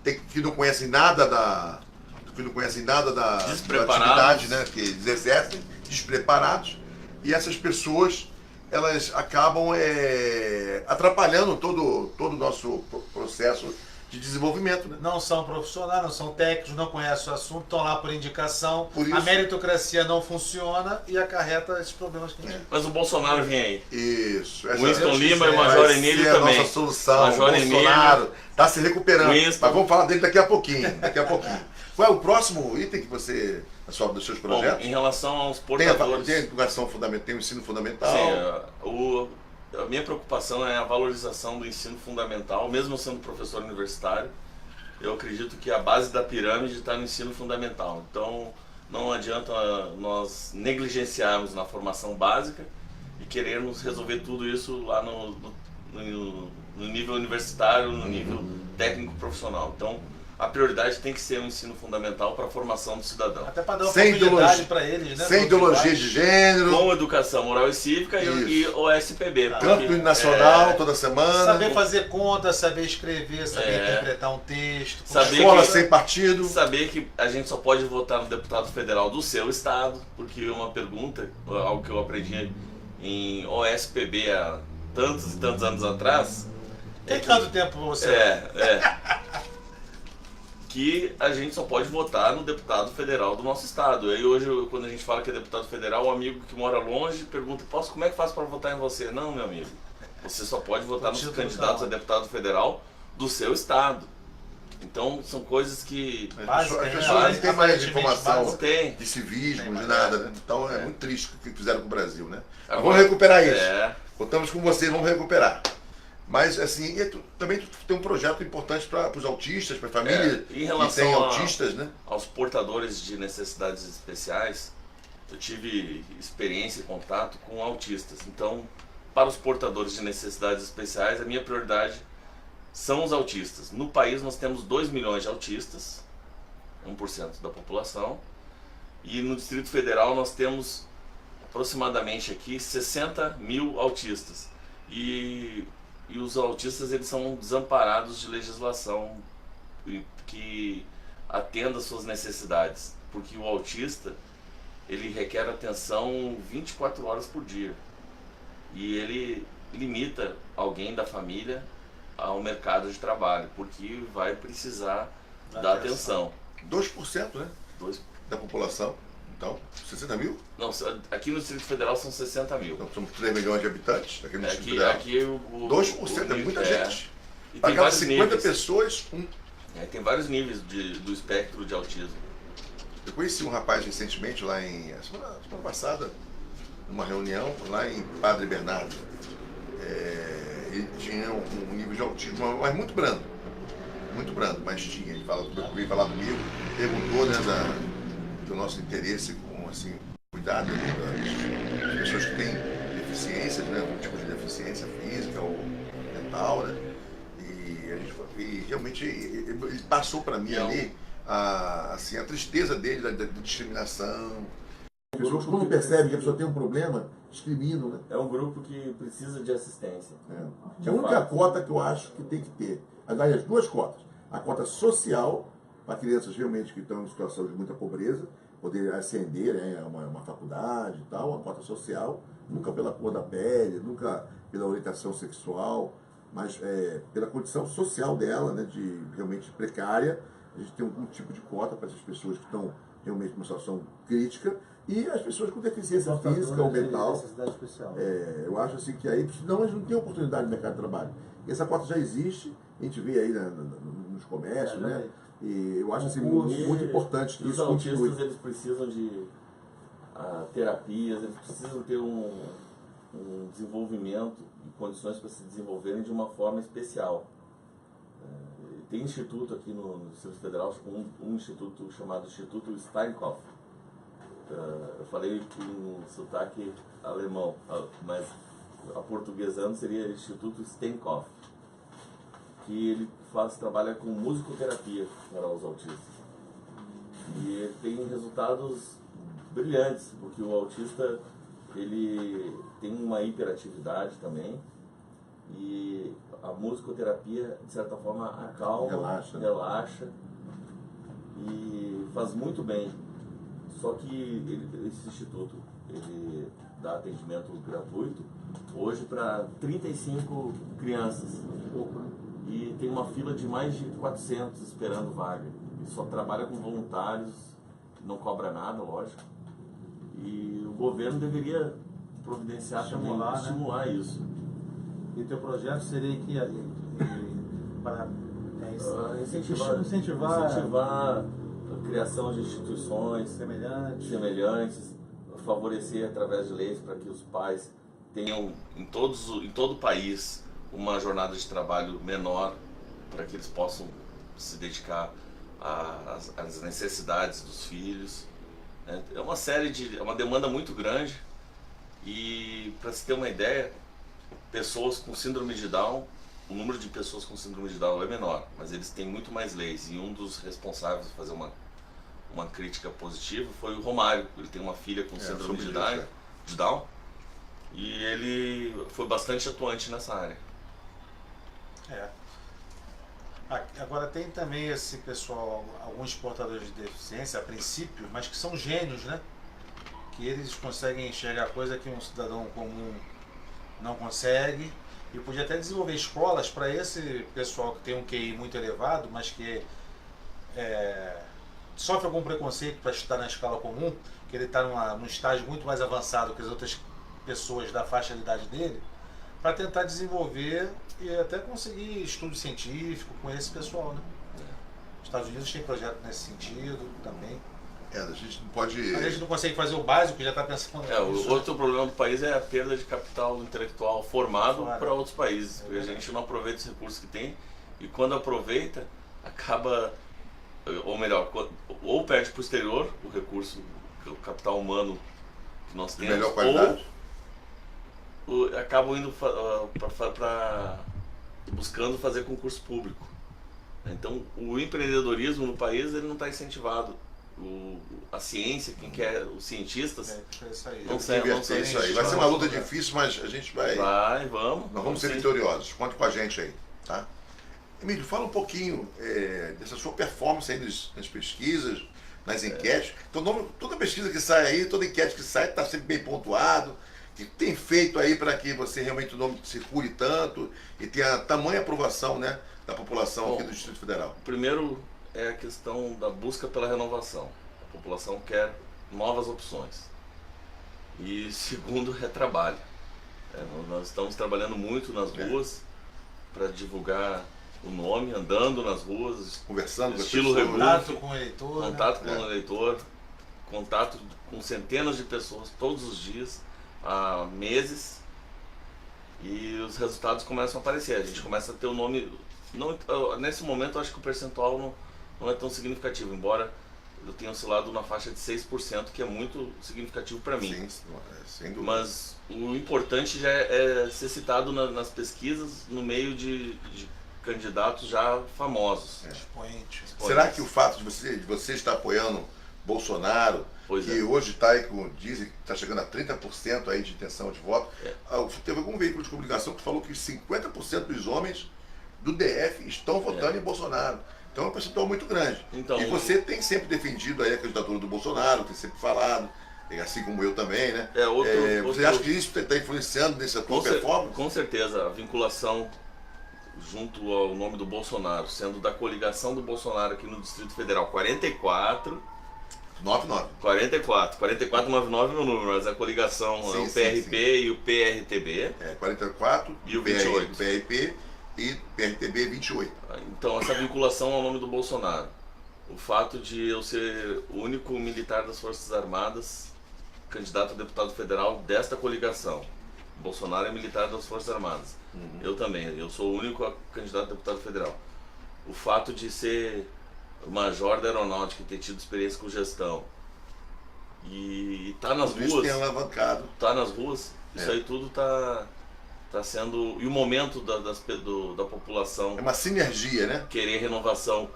que não conhecem nada da atividade, né, que eles exercem, despreparados, e essas pessoas elas acabam atrapalhando todo o nosso processo de desenvolvimento. Né? Não são profissionais, não são técnicos, não conhecem o assunto, estão lá por indicação. Por isso, a meritocracia não funciona e acarreta esses problemas que a gente... Mas o Bolsonaro vem aí. Isso. O Winston Lima e o Major Emílio também. A nossa solução. Major o Bolsonaro está se recuperando. Winston. Mas vamos falar dele daqui a pouquinho. Qual é o próximo item que você, dos seus projetos? Bom, em relação aos portadores... Tem a educação fundamental, tem o ensino fundamental. Sim, a minha preocupação é a valorização do ensino fundamental, mesmo sendo professor universitário. Eu acredito que a base da pirâmide está no ensino fundamental. Então, não adianta nós negligenciarmos na formação básica e querermos resolver tudo isso lá no nível universitário, no nível técnico profissional. Então, a prioridade tem que ser o ensino fundamental para a formação do cidadão. Até para dar oportunidade para eles, né? Sem ideologia de gênero. Com educação moral e cívica e o SPB. Campo nacional toda semana. Saber fazer conta, saber escrever, saber interpretar um texto. Escola sem partido. Saber que a gente só pode votar no deputado federal do seu estado, porque uma pergunta, algo que eu aprendi em OSPB há tantos e tantos anos atrás. Tem tanto tempo você? Que a gente só pode votar no deputado federal do nosso estado. Aí hoje, quando a gente fala que é deputado federal, o amigo que mora longe pergunta: como é que faço para votar em você? Não, meu amigo, você só pode votar nos candidatos a deputado federal do seu estado. Então, são coisas que... As pessoas não têm mais informação de civismo, de nada, né? Então é muito triste o que fizeram com o Brasil, né? Agora, vamos recuperar isso. Contamos com vocês, vamos recuperar. Mas, assim, também tem um projeto importante para os autistas, para a família em relação que tem autistas, né? Aos portadores de necessidades especiais, eu tive experiência e contato com autistas. Então, para os portadores de necessidades especiais, a minha prioridade são os autistas. No país, nós temos 2 milhões de autistas, 1% da população. E no Distrito Federal, nós temos aproximadamente aqui 60 mil autistas. E os autistas, eles são desamparados de legislação que atenda às suas necessidades, porque o autista, ele requer atenção 24 horas por dia e ele limita alguém da família ao mercado de trabalho, porque vai precisar da atenção. 2%, né? Da população. Então, 60 mil? Não, aqui no Distrito Federal são 60 mil. Então, somos 3 milhões de habitantes aqui no Distrito Federal. Aqui 2% é muita gente. E para tem cada vários 50 níveis. Pessoas, tem vários níveis do espectro de autismo. Eu conheci um rapaz recentemente lá semana passada, numa reunião lá em Padre Bernardo. Ele tinha um nível de autismo, mas muito brando, mas tinha. Ele veio falar comigo, perguntou, né, do nosso interesse com, assim, cuidado das pessoas que têm deficiências, né, algum tipo de deficiência física ou mental, né, e E realmente ele passou para mim ali assim, a tristeza dele, da discriminação. As pessoas, quando percebem que a pessoa tem um problema, discriminam, né? É um grupo que precisa de assistência. A única cota que eu acho que tem que ter, aliás, duas cotas. A cota social, para crianças realmente que estão em situação de muita pobreza, poder ascender, né, uma faculdade e tal, uma cota social, nunca pela cor da pele, nunca pela orientação sexual, mas pela condição social dela, né, de realmente precária. A gente tem algum tipo de cota para essas pessoas que estão realmente numa situação crítica, e as pessoas com deficiência física ou mental. Necessidade especial. Eu acho assim que aí, senão eles não têm oportunidade no mercado de trabalho. E essa cota já existe, a gente vê aí nos comércios, né? E eu acho assim, muito importante que os isso autistas, continue. eles precisam de terapias, eles precisam ter um desenvolvimento e condições para se desenvolverem de uma forma especial. Tem instituto aqui no Distrito Federal, um instituto chamado Instituto Steinkopf. Eu falei com sotaque alemão, mas aportuguesando seria Instituto Steinkopf, que ele trabalha com musicoterapia para os autistas. E ele tem resultados brilhantes, porque o autista ele tem uma hiperatividade também, e a musicoterapia, de certa forma, acalma, relaxa e faz muito bem. Só que esse instituto ele dá atendimento gratuito hoje para 35 crianças. E tem uma fila de mais de 400 esperando vaga. E só trabalha com voluntários, não cobra nada, lógico. E o governo deveria providenciar estimular isso. E o teu projeto seria que para incentivar a criação de instituições semelhantes, favorecer através de leis para que os pais tenham em todo o país uma jornada de trabalho menor, para que eles possam se dedicar às necessidades dos filhos. É uma demanda muito grande, e para se ter uma ideia, pessoas com síndrome de Down, o número de pessoas com síndrome de Down é menor, mas eles têm muito mais leis, e um dos responsáveis por fazer uma crítica positiva foi o Romário. Ele tem uma filha com síndrome de Down, e ele foi bastante atuante nessa área. Agora tem também esse pessoal, alguns portadores de deficiência, a princípio, mas que são gênios, né? Que eles conseguem enxergar coisa que um cidadão comum não consegue. E podia até desenvolver escolas para esse pessoal que tem um QI muito elevado, mas que sofre algum preconceito para estudar na escola comum, que ele está num estágio muito mais avançado que as outras pessoas da faixa de idade dele, para tentar desenvolver e até conseguir estudo científico com esse pessoal, né? Os Estados Unidos tem projeto nesse sentido também. A gente não pode... A gente não consegue fazer o básico, já está pensando nisso. O outro problema do país é a perda de capital intelectual formado para outros países, porque a gente não aproveita os recursos que tem, e quando aproveita, acaba, ou melhor, ou perde para o exterior o recurso, o capital humano que nós temos, melhor qualidade, ou acabam indo buscando fazer concurso público. Então, o empreendedorismo no país ele não está incentivado. A ciência, quem quer, os cientistas, não sei isso aí. Vai ser uma luta difícil, mas a gente vai. Vamos. Nós vamos ser vitoriosos. Conte com a gente aí, tá? Emílio, fala um pouquinho dessa sua performance aí nas pesquisas, nas enquetes. Então, toda pesquisa que sai aí, toda enquete que sai, está sempre bem pontuado. O que tem feito aí para que você realmente o nome circule tanto e tenha tamanha aprovação, né, da população aqui do Distrito Federal? Primeiro é a questão da busca pela renovação. A população quer novas opções. E segundo é trabalho. Nós estamos trabalhando muito nas ruas para divulgar o nome, andando nas ruas, conversando com estilo contato com o eleitor, contato com o eleitor, contato com centenas de pessoas todos os dias, há meses, e os resultados começam a aparecer. A gente começa a ter o nome. Nesse momento, eu acho que o percentual não é tão significativo, embora eu tenha oscilado na faixa de 6%, que é muito significativo para mim. Sim, sem dúvida. Mas o importante já é ser citado nas pesquisas no meio de candidatos já famosos. Expoente. Será que o fato de você estar apoiando Bolsonaro, que hoje está aí com, dizem que está chegando a 30% aí de intenção de voto, teve algum veículo de comunicação que falou que 50% dos homens do DF estão votando em Bolsonaro. Então é um percentual muito grande. Então, e você tem sempre defendido aí a candidatura do Bolsonaro, tem sempre falado, assim como eu também, né? Você acha que isso está influenciando nessa tua performance? Com certeza, a vinculação junto ao nome do Bolsonaro, sendo da coligação do Bolsonaro aqui no Distrito Federal, 4499 é o número, mas a coligação é o PRP e o PRTB. 44 e o 28. PRP e PRTB 28. Então, essa vinculação ao nome do Bolsonaro. O fato de eu ser o único militar das Forças Armadas, candidato a deputado federal desta coligação. O Bolsonaro é militar das Forças Armadas. Eu também, eu sou o único candidato a deputado federal. O fato de ser major da aeronáutica e ter tido experiência com gestão e tá nas ruas. Isso tem alavancado. Tá nas ruas, isso aí tudo tá sendo. E o momento da população. É uma sinergia, né? Querer renovação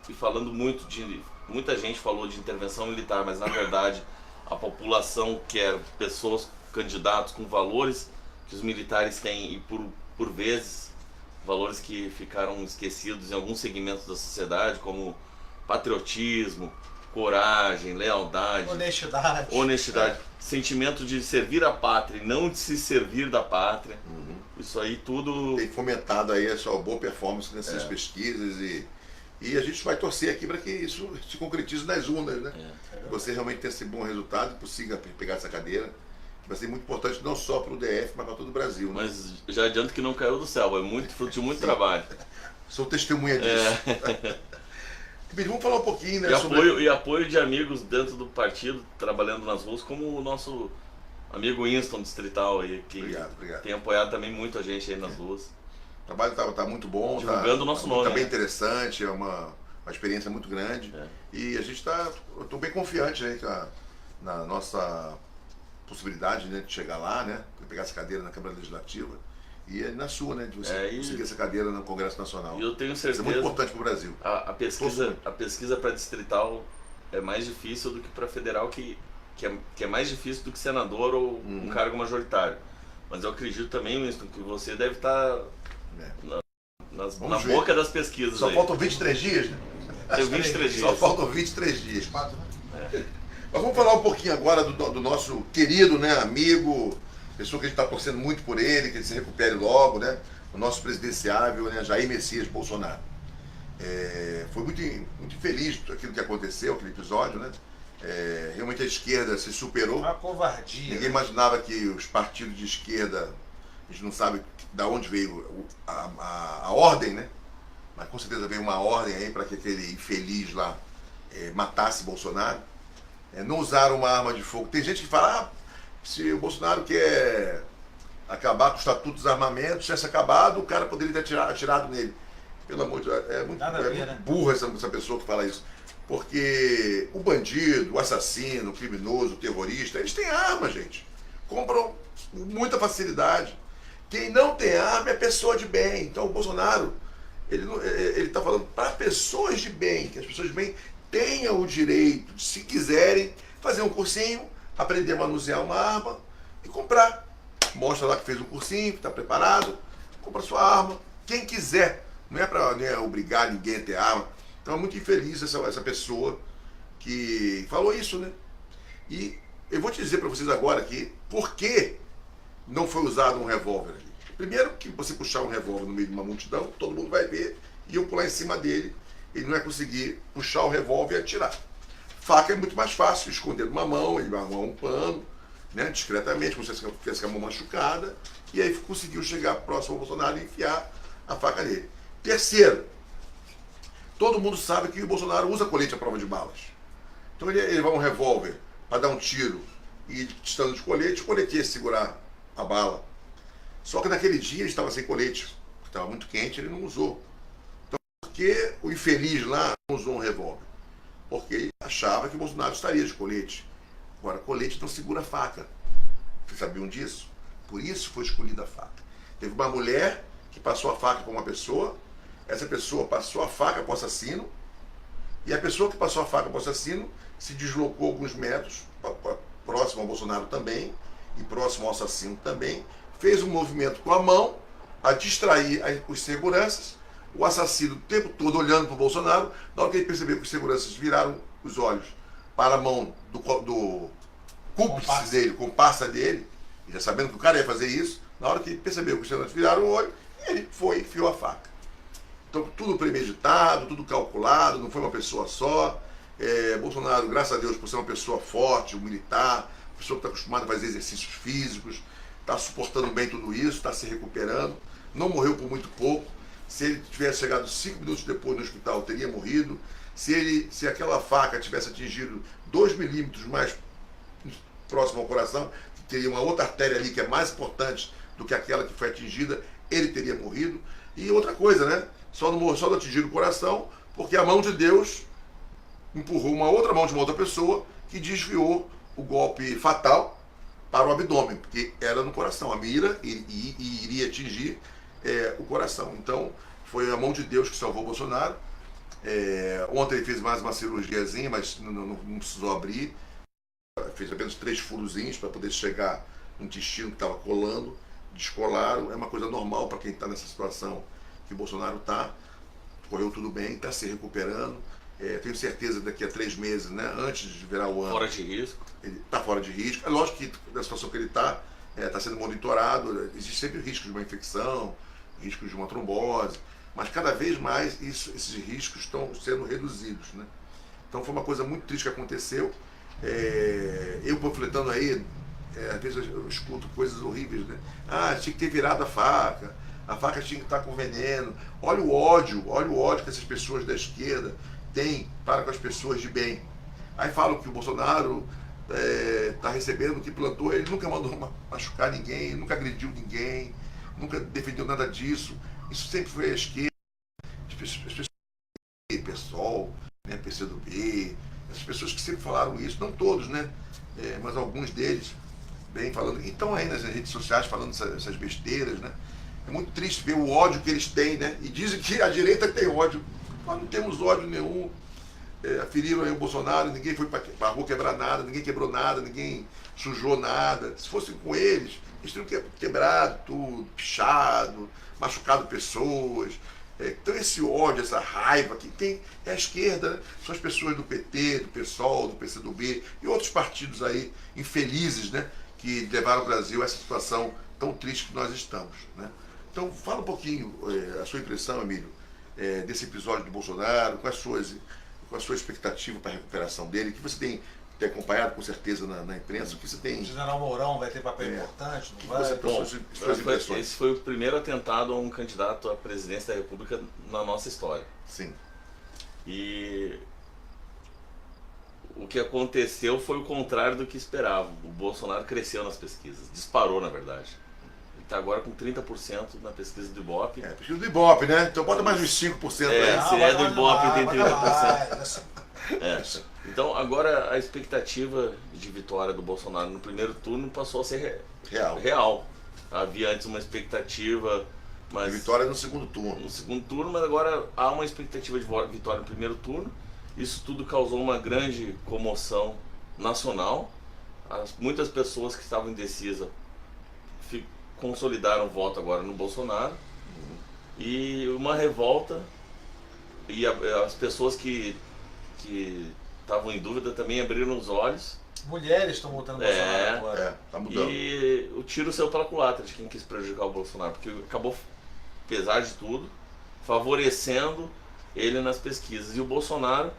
e falando muito de. Muita gente falou de intervenção militar, mas na verdade a população quer pessoas, candidatos com valores que os militares têm e por vezes valores que ficaram esquecidos em alguns segmentos da sociedade, como patriotismo, coragem, lealdade, honestidade, sentimento de servir a pátria e não de se servir da pátria. Isso aí tudo tem fomentado aí a sua boa performance nessas pesquisas e a gente vai torcer aqui para que isso se concretize nas urnas, né? Que você realmente tenha esse bom resultado, consiga pegar essa cadeira. Vai ser muito importante não só para o DF, mas para todo o Brasil. Né? Mas já adianto que não caiu do céu, é muito fruto de muito trabalho. Sou testemunha disso. Vamos falar um pouquinho, né? E apoio de amigos dentro do partido, trabalhando nas ruas, como o nosso amigo Winston Distrital aí, que obrigado. tem apoiado também muito a gente aí nas ruas. O trabalho tá muito bom, divulgando o nosso nome. Tá bem interessante, é uma experiência muito grande. E a gente eu estou bem confiante aí na nossa possibilidade, né, de chegar lá, né, de pegar essa cadeira na Câmara Legislativa e na sua, né, de você conseguir essa cadeira no Congresso Nacional. E eu tenho certeza. Isso é muito importante para o Brasil. A pesquisa para distrital é mais difícil do que para federal, que é mais difícil do que senador ou um cargo majoritário. Mas eu acredito também, Winston, que você deve estar na boca das pesquisas. Só faltam 23 dias, né? Tem 23 dias. Só faltam 23 dias. Mas vamos falar um pouquinho agora do nosso querido, né, amigo, pessoa que a gente está torcendo muito por ele, que ele se recupere logo, né? O nosso presidenciável, né, Jair Messias Bolsonaro. Foi muito infeliz aquilo que aconteceu, aquele episódio, né? Realmente a esquerda se superou. Uma covardia. Ninguém imaginava que os partidos de esquerda, a gente não sabe de onde veio a ordem, né? Mas com certeza veio uma ordem aí para que aquele infeliz lá matasse Bolsonaro. Não usaram uma arma de fogo. Tem gente que fala, se o Bolsonaro quer acabar com o Estatuto dos Armamentos, se tivesse acabado, o cara poderia ter atirado nele. Pelo amor de Deus, é muito burra essa pessoa que fala isso. Porque o bandido, o assassino, o criminoso, o terrorista, eles têm arma, gente. Compram com muita facilidade. Quem não tem arma é pessoa de bem. Então o Bolsonaro, ele está falando para pessoas de bem, que as pessoas de bem tenham o direito de, se quiserem, fazer um cursinho, aprender a manusear uma arma e comprar. Mostra lá que fez um cursinho, que está preparado, compra sua arma. Quem quiser, não é para obrigar ninguém a ter arma. Então é muito infeliz essa pessoa que falou isso, né? E eu vou te dizer para vocês agora aqui por que não foi usado um revólver ali. Primeiro, que você puxar um revólver no meio de uma multidão, todo mundo vai ver e eu pular em cima dele. Ele não vai conseguir puxar o revólver e atirar. Faca é muito mais fácil, esconder numa mão, ele vai arrumar um pano, né, discretamente, como se tivesse com a mão machucada, e aí conseguiu chegar próximo ao Bolsonaro e enfiar a faca nele. Terceiro, todo mundo sabe que o Bolsonaro usa colete à prova de balas. Então ele vai um revólver para dar um tiro e estando de colete, o colete ia segurar a bala. Só que naquele dia ele estava sem colete, estava muito quente, ele não usou. Por que o infeliz lá não usou um revólver? Porque ele achava que o Bolsonaro estaria de colete. Agora, colete não segura faca. Vocês sabiam disso? Por isso foi escolhida a faca. Teve uma mulher que passou a faca para uma pessoa essa pessoa passou a faca para o assassino, e a pessoa que passou a faca para o assassino se deslocou alguns metros, próximo ao Bolsonaro também, e próximo ao assassino também, fez um movimento com a mão a distrair os seguranças, o assassino o tempo todo olhando para o Bolsonaro. Na hora que ele percebeu que os seguranças viraram os olhos para a mão do cúmplice dele, comparsa dele, e já sabendo que o cara ia fazer isso, na hora que ele percebeu que os seguranças viraram o olho, ele foi e enfiou a faca. Então tudo premeditado, tudo calculado, não foi uma pessoa só. Bolsonaro, graças a Deus, por ser uma pessoa forte, um militar, uma pessoa que está acostumada a fazer exercícios físicos, está suportando bem tudo isso, está se recuperando, não morreu por muito pouco. Se ele tivesse chegado 5 minutos depois no hospital, teria morrido. Se aquela faca tivesse atingido 2 milímetros mais próximo ao coração, teria uma outra artéria ali que é mais importante do que aquela que foi atingida, ele teria morrido. E outra coisa, né? Só não atingiu o coração porque a mão de Deus empurrou uma outra mão de uma outra pessoa que desviou o golpe fatal para o abdômen, porque era no coração, a mira e iria atingir o coração. Então foi a mão de Deus que salvou o Bolsonaro. Ontem ele fez mais uma cirurgiazinha, mas não precisou abrir, fez apenas 3 furozinhos para poder chegar no intestino que estava colando, descolaram. É uma coisa normal para quem está nessa situação que o Bolsonaro está. Correu tudo bem, está se recuperando. Tenho certeza que daqui a 3 meses, né, antes de virar o ano... Fora de risco. Ele está fora de risco. É lógico que na situação que ele está sendo monitorado, existe sempre risco de uma infecção, risco de uma trombose, mas cada vez mais esses riscos estão sendo reduzidos, né? Então foi uma coisa muito triste que aconteceu. Eu panfletando aí, às vezes eu escuto coisas horríveis, né? Tinha que ter virado a faca tinha que estar com veneno. Olha o ódio que essas pessoas da esquerda têm para com as pessoas de bem. Aí falam que o Bolsonaro está recebendo o que plantou. Ele nunca mandou machucar ninguém, nunca agrediu ninguém, nunca defendeu nada disso. Isso sempre foi a esquerda, as pessoas PSOL, né, PCdoB, essas pessoas que sempre falaram isso, não todos, né, mas alguns deles vêm falando. Então aí nas redes sociais falando essas besteiras, né. É muito triste ver o ódio que eles têm, né, e dizem que a direita tem ódio. Nós não temos ódio nenhum. Feriram aí o Bolsonaro, ninguém foi para a rua quebrar nada, ninguém quebrou nada, ninguém sujou nada. Se fosse com eles teriam quebrado tudo, pichado, machucado pessoas. Então esse ódio, essa raiva que tem é a esquerda, né? São as pessoas do PT, do PSOL, do PCdoB e outros partidos aí infelizes, né, que levaram o Brasil a essa situação tão triste que nós estamos, né? Então fala um pouquinho a sua impressão, Emílio, desse episódio do Bolsonaro, com a sua expectativa para a recuperação dele, que você tem acompanhado com certeza na imprensa, o que você tem... O general Mourão vai ter papel importante, não vai? Bom, esse foi o primeiro atentado a um candidato à presidência da República na nossa história. Sim. E o que aconteceu foi o contrário do que esperava. O Bolsonaro cresceu nas pesquisas, disparou na verdade. Ele está agora com 30% na pesquisa do Ibope. Pesquisa do Ibope, né? Então bota mais uns 5%. Se é do Ibope tem 30%. Então agora a expectativa de vitória do Bolsonaro no primeiro turno passou a ser real. Havia antes uma expectativa, mas vitória no segundo turno. No segundo turno, mas agora há uma expectativa de vitória no primeiro turno. Isso tudo causou uma grande comoção nacional. Muitas pessoas que estavam indecisas consolidaram o voto agora no Bolsonaro. E uma revolta, e as pessoas que estavam em dúvida também abriram os olhos. Mulheres estão votando no Bolsonaro agora. Tá mudando. E o tiro saiu pela culatra de quem quis prejudicar o Bolsonaro, porque acabou, apesar de tudo, favorecendo ele nas pesquisas. E o Bolsonaro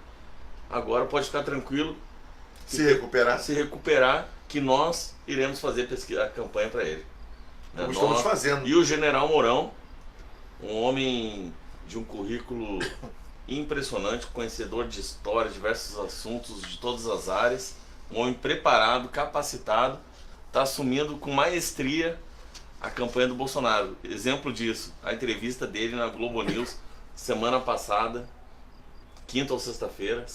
agora pode ficar tranquilo, se recuperar, que nós iremos fazer a campanha para ele. Como estamos fazendo. E o general Mourão, um homem de um currículo impressionante, conhecedor de história, diversos assuntos de todas as áreas, um homem preparado, capacitado, está assumindo com maestria a campanha do Bolsonaro. Exemplo disso, a entrevista dele na Globo News semana passada, quinta ou sexta-feira,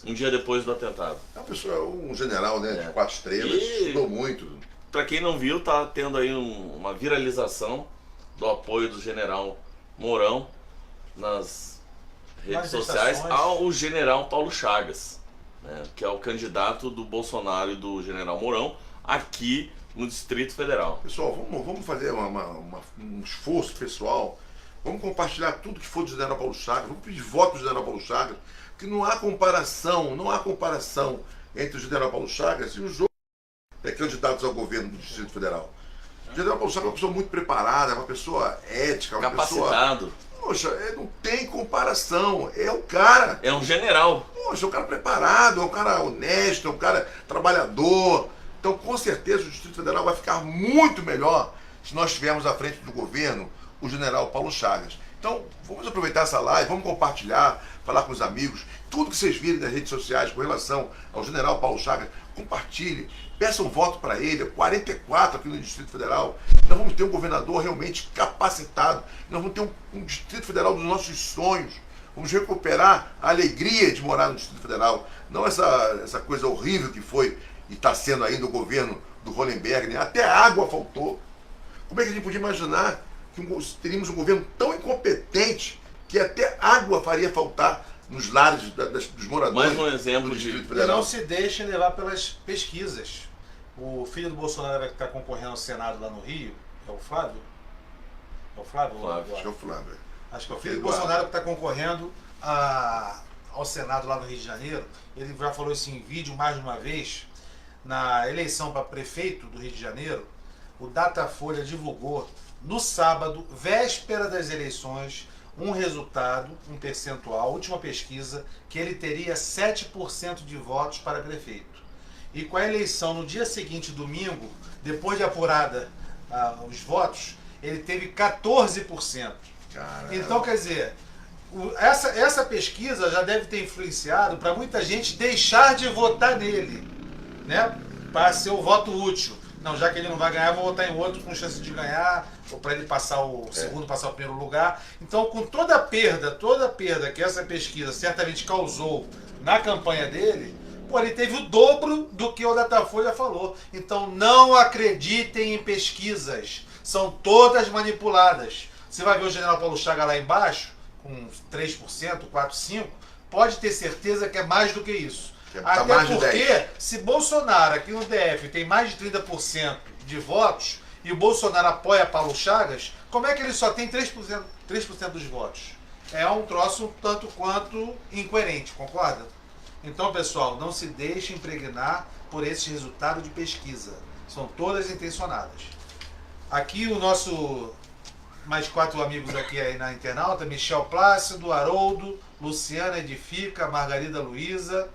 um dia depois do atentado. É uma pessoa, um general, né, de 4 estrelas, estudou muito. Para quem não viu, tá tendo aí uma viralização do apoio do general Mourão nas redes sociais ao general Paulo Chagas, né, que é o candidato do Bolsonaro e do general Mourão aqui no Distrito Federal. Pessoal, vamos fazer um esforço pessoal, vamos compartilhar tudo que for do general Paulo Chagas, vamos pedir voto do general Paulo Chagas, porque não há comparação entre o general Paulo Chagas e os outros candidatos ao governo do Distrito Federal. O general Paulo Chagas é uma pessoa muito preparada, é uma pessoa ética, uma capacitado. Poxa, não tem comparação, é o cara. É um general. Poxa, é um cara preparado, é um cara honesto, é um cara trabalhador. Então, com certeza, o Distrito Federal vai ficar muito melhor se nós tivermos à frente do governo o general Paulo Chagas. Então, vamos aproveitar essa live, vamos compartilhar, falar com os amigos. Tudo que vocês virem nas redes sociais com relação ao general Paulo Chagas, compartilhem, peçam voto para ele, 44 aqui no Distrito Federal. Nós vamos ter um governador realmente capacitado, nós vamos ter um Distrito Federal dos nossos sonhos. Vamos recuperar a alegria de morar no Distrito Federal, não essa coisa horrível que foi e está sendo ainda o governo do Hollenberg, né? Até água faltou. Como é que a gente podia imaginar que teríamos um governo tão incompetente que até água faria faltar nos lares dos moradores? Mais um exemplo do Distrito E Federal. não se deixem levar pelas pesquisas. O filho do Bolsonaro vai estar concorrendo ao Senado lá no Rio, é o Flávio? É o Flávio? Flávio. Acho que é o Flávio. Acho que é o filho do Bolsonaro que está concorrendo ao Senado lá no Rio de Janeiro. Ele já falou isso em vídeo mais de uma vez. Na eleição para prefeito do Rio de Janeiro, o Datafolha divulgou no sábado, véspera das eleições, um resultado, um percentual, última pesquisa, que ele teria 7% de votos para prefeito. E com a eleição no dia seguinte, domingo, depois de apurada os votos, ele teve 14%. Caramba. Então, quer dizer, essa pesquisa já deve ter influenciado para muita gente deixar de votar nele, né? Para ser o voto útil. Não, já que ele não vai ganhar, vou votar em outro com chance de ganhar, ou para ele passar o segundo, passar o primeiro lugar. Então, com toda a perda que essa pesquisa certamente causou na campanha dele, pô, ele teve o dobro do que o Datafolha falou. Então, não acreditem em pesquisas. São todas manipuladas. Você vai ver o general Paulo Chagas lá embaixo, com 3%, 4%, 5%, pode ter certeza que é mais do que isso. Tá Até mais de porque, 10. se Bolsonaro aqui no DF tem mais de 30% de votos e o Bolsonaro apoia Paulo Chagas, como é que ele só tem 3% dos votos? É um troço um tanto quanto incoerente, concorda? Então, pessoal, não se deixe impregnar por esse resultado de pesquisa. São todas intencionadas. Aqui o nosso... mais 4 amigos aqui aí na internauta: Michel Plácido, Haroldo, Luciana Edifica, Margarida Luiza.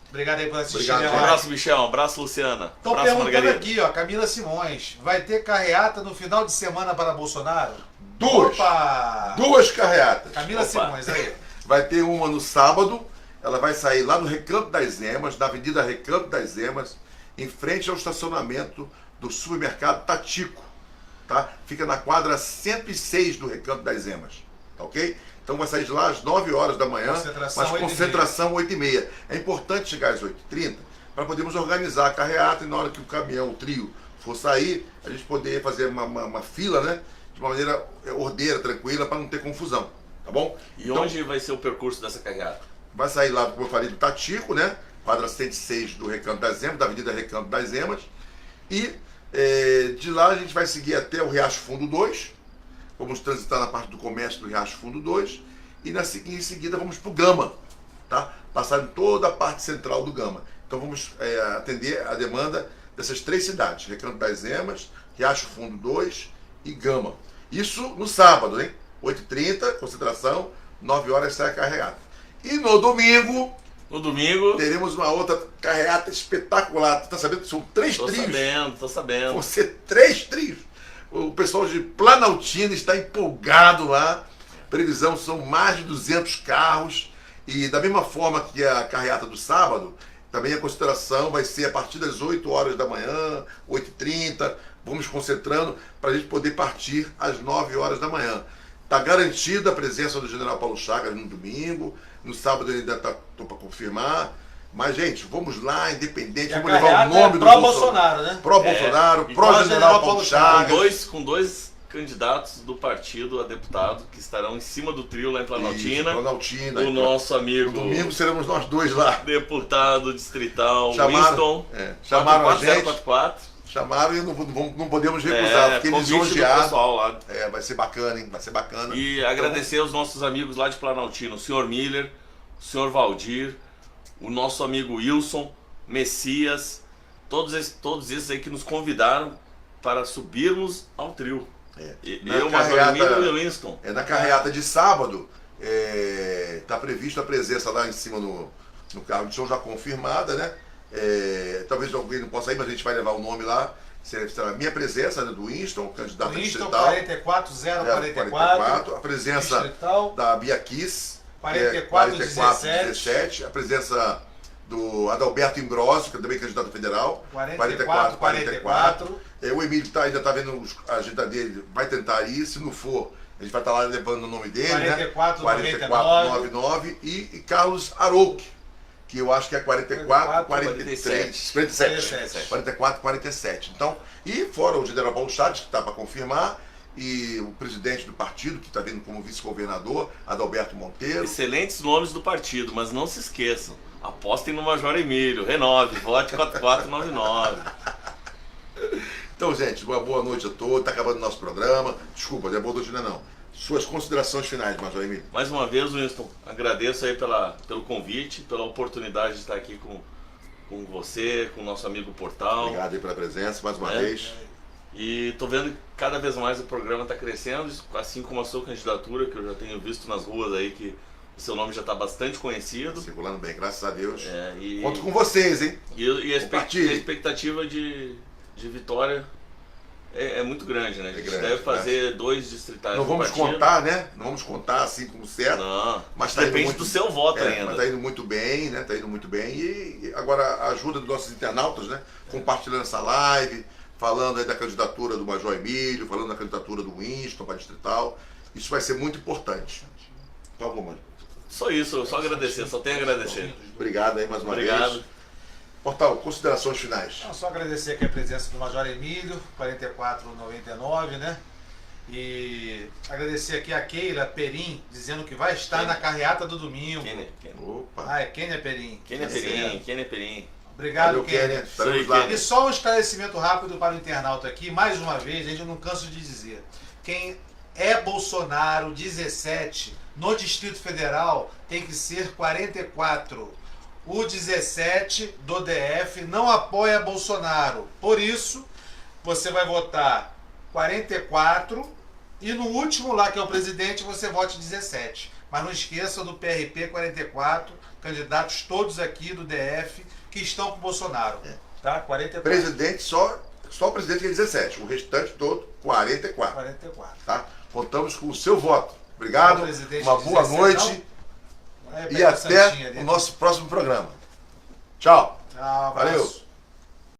Obrigado aí por assistir. Obrigado. Um abraço, Michel. Um abraço, Luciana. Estão Abraço, perguntando Margarida. aqui, ó, Camila Simões, vai ter carreata no final de semana para Bolsonaro? Duas. Opa! Duas carreatas. Camila Opa. Simões, aí. Vai ter uma no sábado, ela vai sair lá no Recanto das Emas, na Avenida Recanto das Emas, em frente ao estacionamento do supermercado Tatico, tá? Fica na quadra 106 do Recanto das Emas, tá ok? Então vai sair de lá às 9 horas da manhã, Concentração, mas concentração 8h30. É importante chegar às 8h30 para podermos organizar a carreata e na hora que o caminhão, o trio, for sair, a gente poder fazer uma fila, né? De uma maneira ordeira, tranquila, para não ter confusão, tá bom? E Então, onde vai ser o percurso dessa carreata? vai sair lá, como eu falei, do Tatico, né? Quadra 106 do Recanto das Emas, da Avenida Recanto das Emas. E de lá a gente vai seguir até o Riacho Fundo 2. Vamos transitar na parte do comércio do Riacho Fundo 2. E em seguida vamos para o Gama, tá? Passar em toda a parte central do Gama. Então vamos atender a demanda dessas 3 cidades: Recanto das Emas, Riacho Fundo 2 e Gama. Isso no sábado, hein? 8h30, concentração, 9 horas sai a carreata. E no domingo, No domingo. teremos uma outra carreata espetacular. Tu tá sabendo que são 3 Tô trios? sabendo, tô sabendo. Vão ser 3 trios. O pessoal de Planaltina está empolgado lá. Previsão são mais de 200 carros. E da mesma forma que a carreata do sábado, também a consideração vai ser a partir das 8 horas da manhã, 8h30. Vamos concentrando para a gente poder partir às 9 horas da manhã. Está garantida a presença do general Paulo Chagas no domingo. No sábado ele ainda estou para confirmar. Mas, gente, vamos lá, independente. E a Vamos levar o carreata nome é do pró-Bolsonaro, né? Pró-Bolsonaro, E pró-general Paulo Com Chagas. dois candidatos do partido a deputado que estarão em cima do trio lá em Planaltina. Isso, Planaltina. O nosso amigo... No domingo seremos nós dois lá. Deputado distrital Chamaram, Winston. Chamaram a gente. 044. Chamaram e não podemos recusar, porque eles lisonjearam. Pessoal lá. Vai ser bacana, hein? Vai ser bacana. E agradecer aos nossos amigos lá de Planaltina, o senhor Miller, o senhor Valdir, o nosso amigo Wilson, Messias, todos esses aí que nos convidaram para subirmos ao trio. Eu, Major Miller e o Winston. Na carreata de sábado, está prevista a presença lá em cima no carro de som já confirmada, né? Talvez alguém não possa ir, mas a gente vai levar o nome lá. Será a minha presença, né, do Winston, candidato Winston, distrital. 44044. A presença distrital, da Bia Kiss, 4417. A presença do Adalberto Imbrosio, que é também candidato federal. 4444. O Emílio ainda está vendo a agenda dele, vai tentar ir. Se não for, a gente vai estar lá levando o nome dele, 4499. E Carlos Arouque, que eu acho que é 4447. Então, e fora o general Paulo Chaves, que está para confirmar, e o presidente do partido, que está vindo como vice-governador, Adalberto Monteiro. Excelentes nomes do partido, mas não se esqueçam, apostem no Major Emílio, renove, vote 4499. Então, gente, uma boa noite a todos, está acabando o nosso programa. Desculpa, não é boa noite não. Suas considerações finais, Major Emílio. Mais uma vez, Winston, agradeço aí pelo convite, pela oportunidade de estar aqui com você, com o nosso amigo Portal. Obrigado aí pela presença, mais uma vez. E tô vendo que cada vez mais o programa está crescendo, assim como a sua candidatura, que eu já tenho visto nas ruas aí, que o seu nome já está bastante conhecido. Circulando bem, graças a Deus. E conto com vocês, hein? E a expectativa de vitória é muito grande, né? A gente deve fazer 2 distritais. Não vamos contar, né? Não vamos contar assim como certo. Não, mas depende do seu voto ainda. Mas tá indo muito bem, né? Tá indo muito bem. E agora a ajuda dos nossos internautas, né? Compartilhando essa live, falando aí da candidatura do Major Emílio, falando da candidatura do Winston para distrital. Isso vai ser muito importante. Por favor, mano. Só isso, só agradecer, só tenho a agradecer. Obrigado aí mais uma vez. Obrigado. Portal, considerações finais. Só agradecer aqui a presença do Major Emílio, 4499, né? E agradecer aqui a Keila Perim, dizendo que vai estar na carreata do domingo. Opa. É Kênia Perim. Kênia Perim. Obrigado, Kênia. E só um esclarecimento rápido para o internauta aqui, mais uma vez, a gente não canso de dizer. Quem é Bolsonaro 17 no Distrito Federal tem que ser 44. O 17 do DF não apoia Bolsonaro. Por isso, você vai votar 44 e no último lá, que é o presidente, você vote 17. Mas não esqueça do PRP 44, candidatos todos aqui do DF que estão com Bolsonaro. Tá? 44. Presidente, só o presidente que é 17. O restante todo, 44. 44. Tá? Contamos com o seu voto. Obrigado, uma boa noite. E até o nosso próximo programa. Tchau. Tchau, valeu.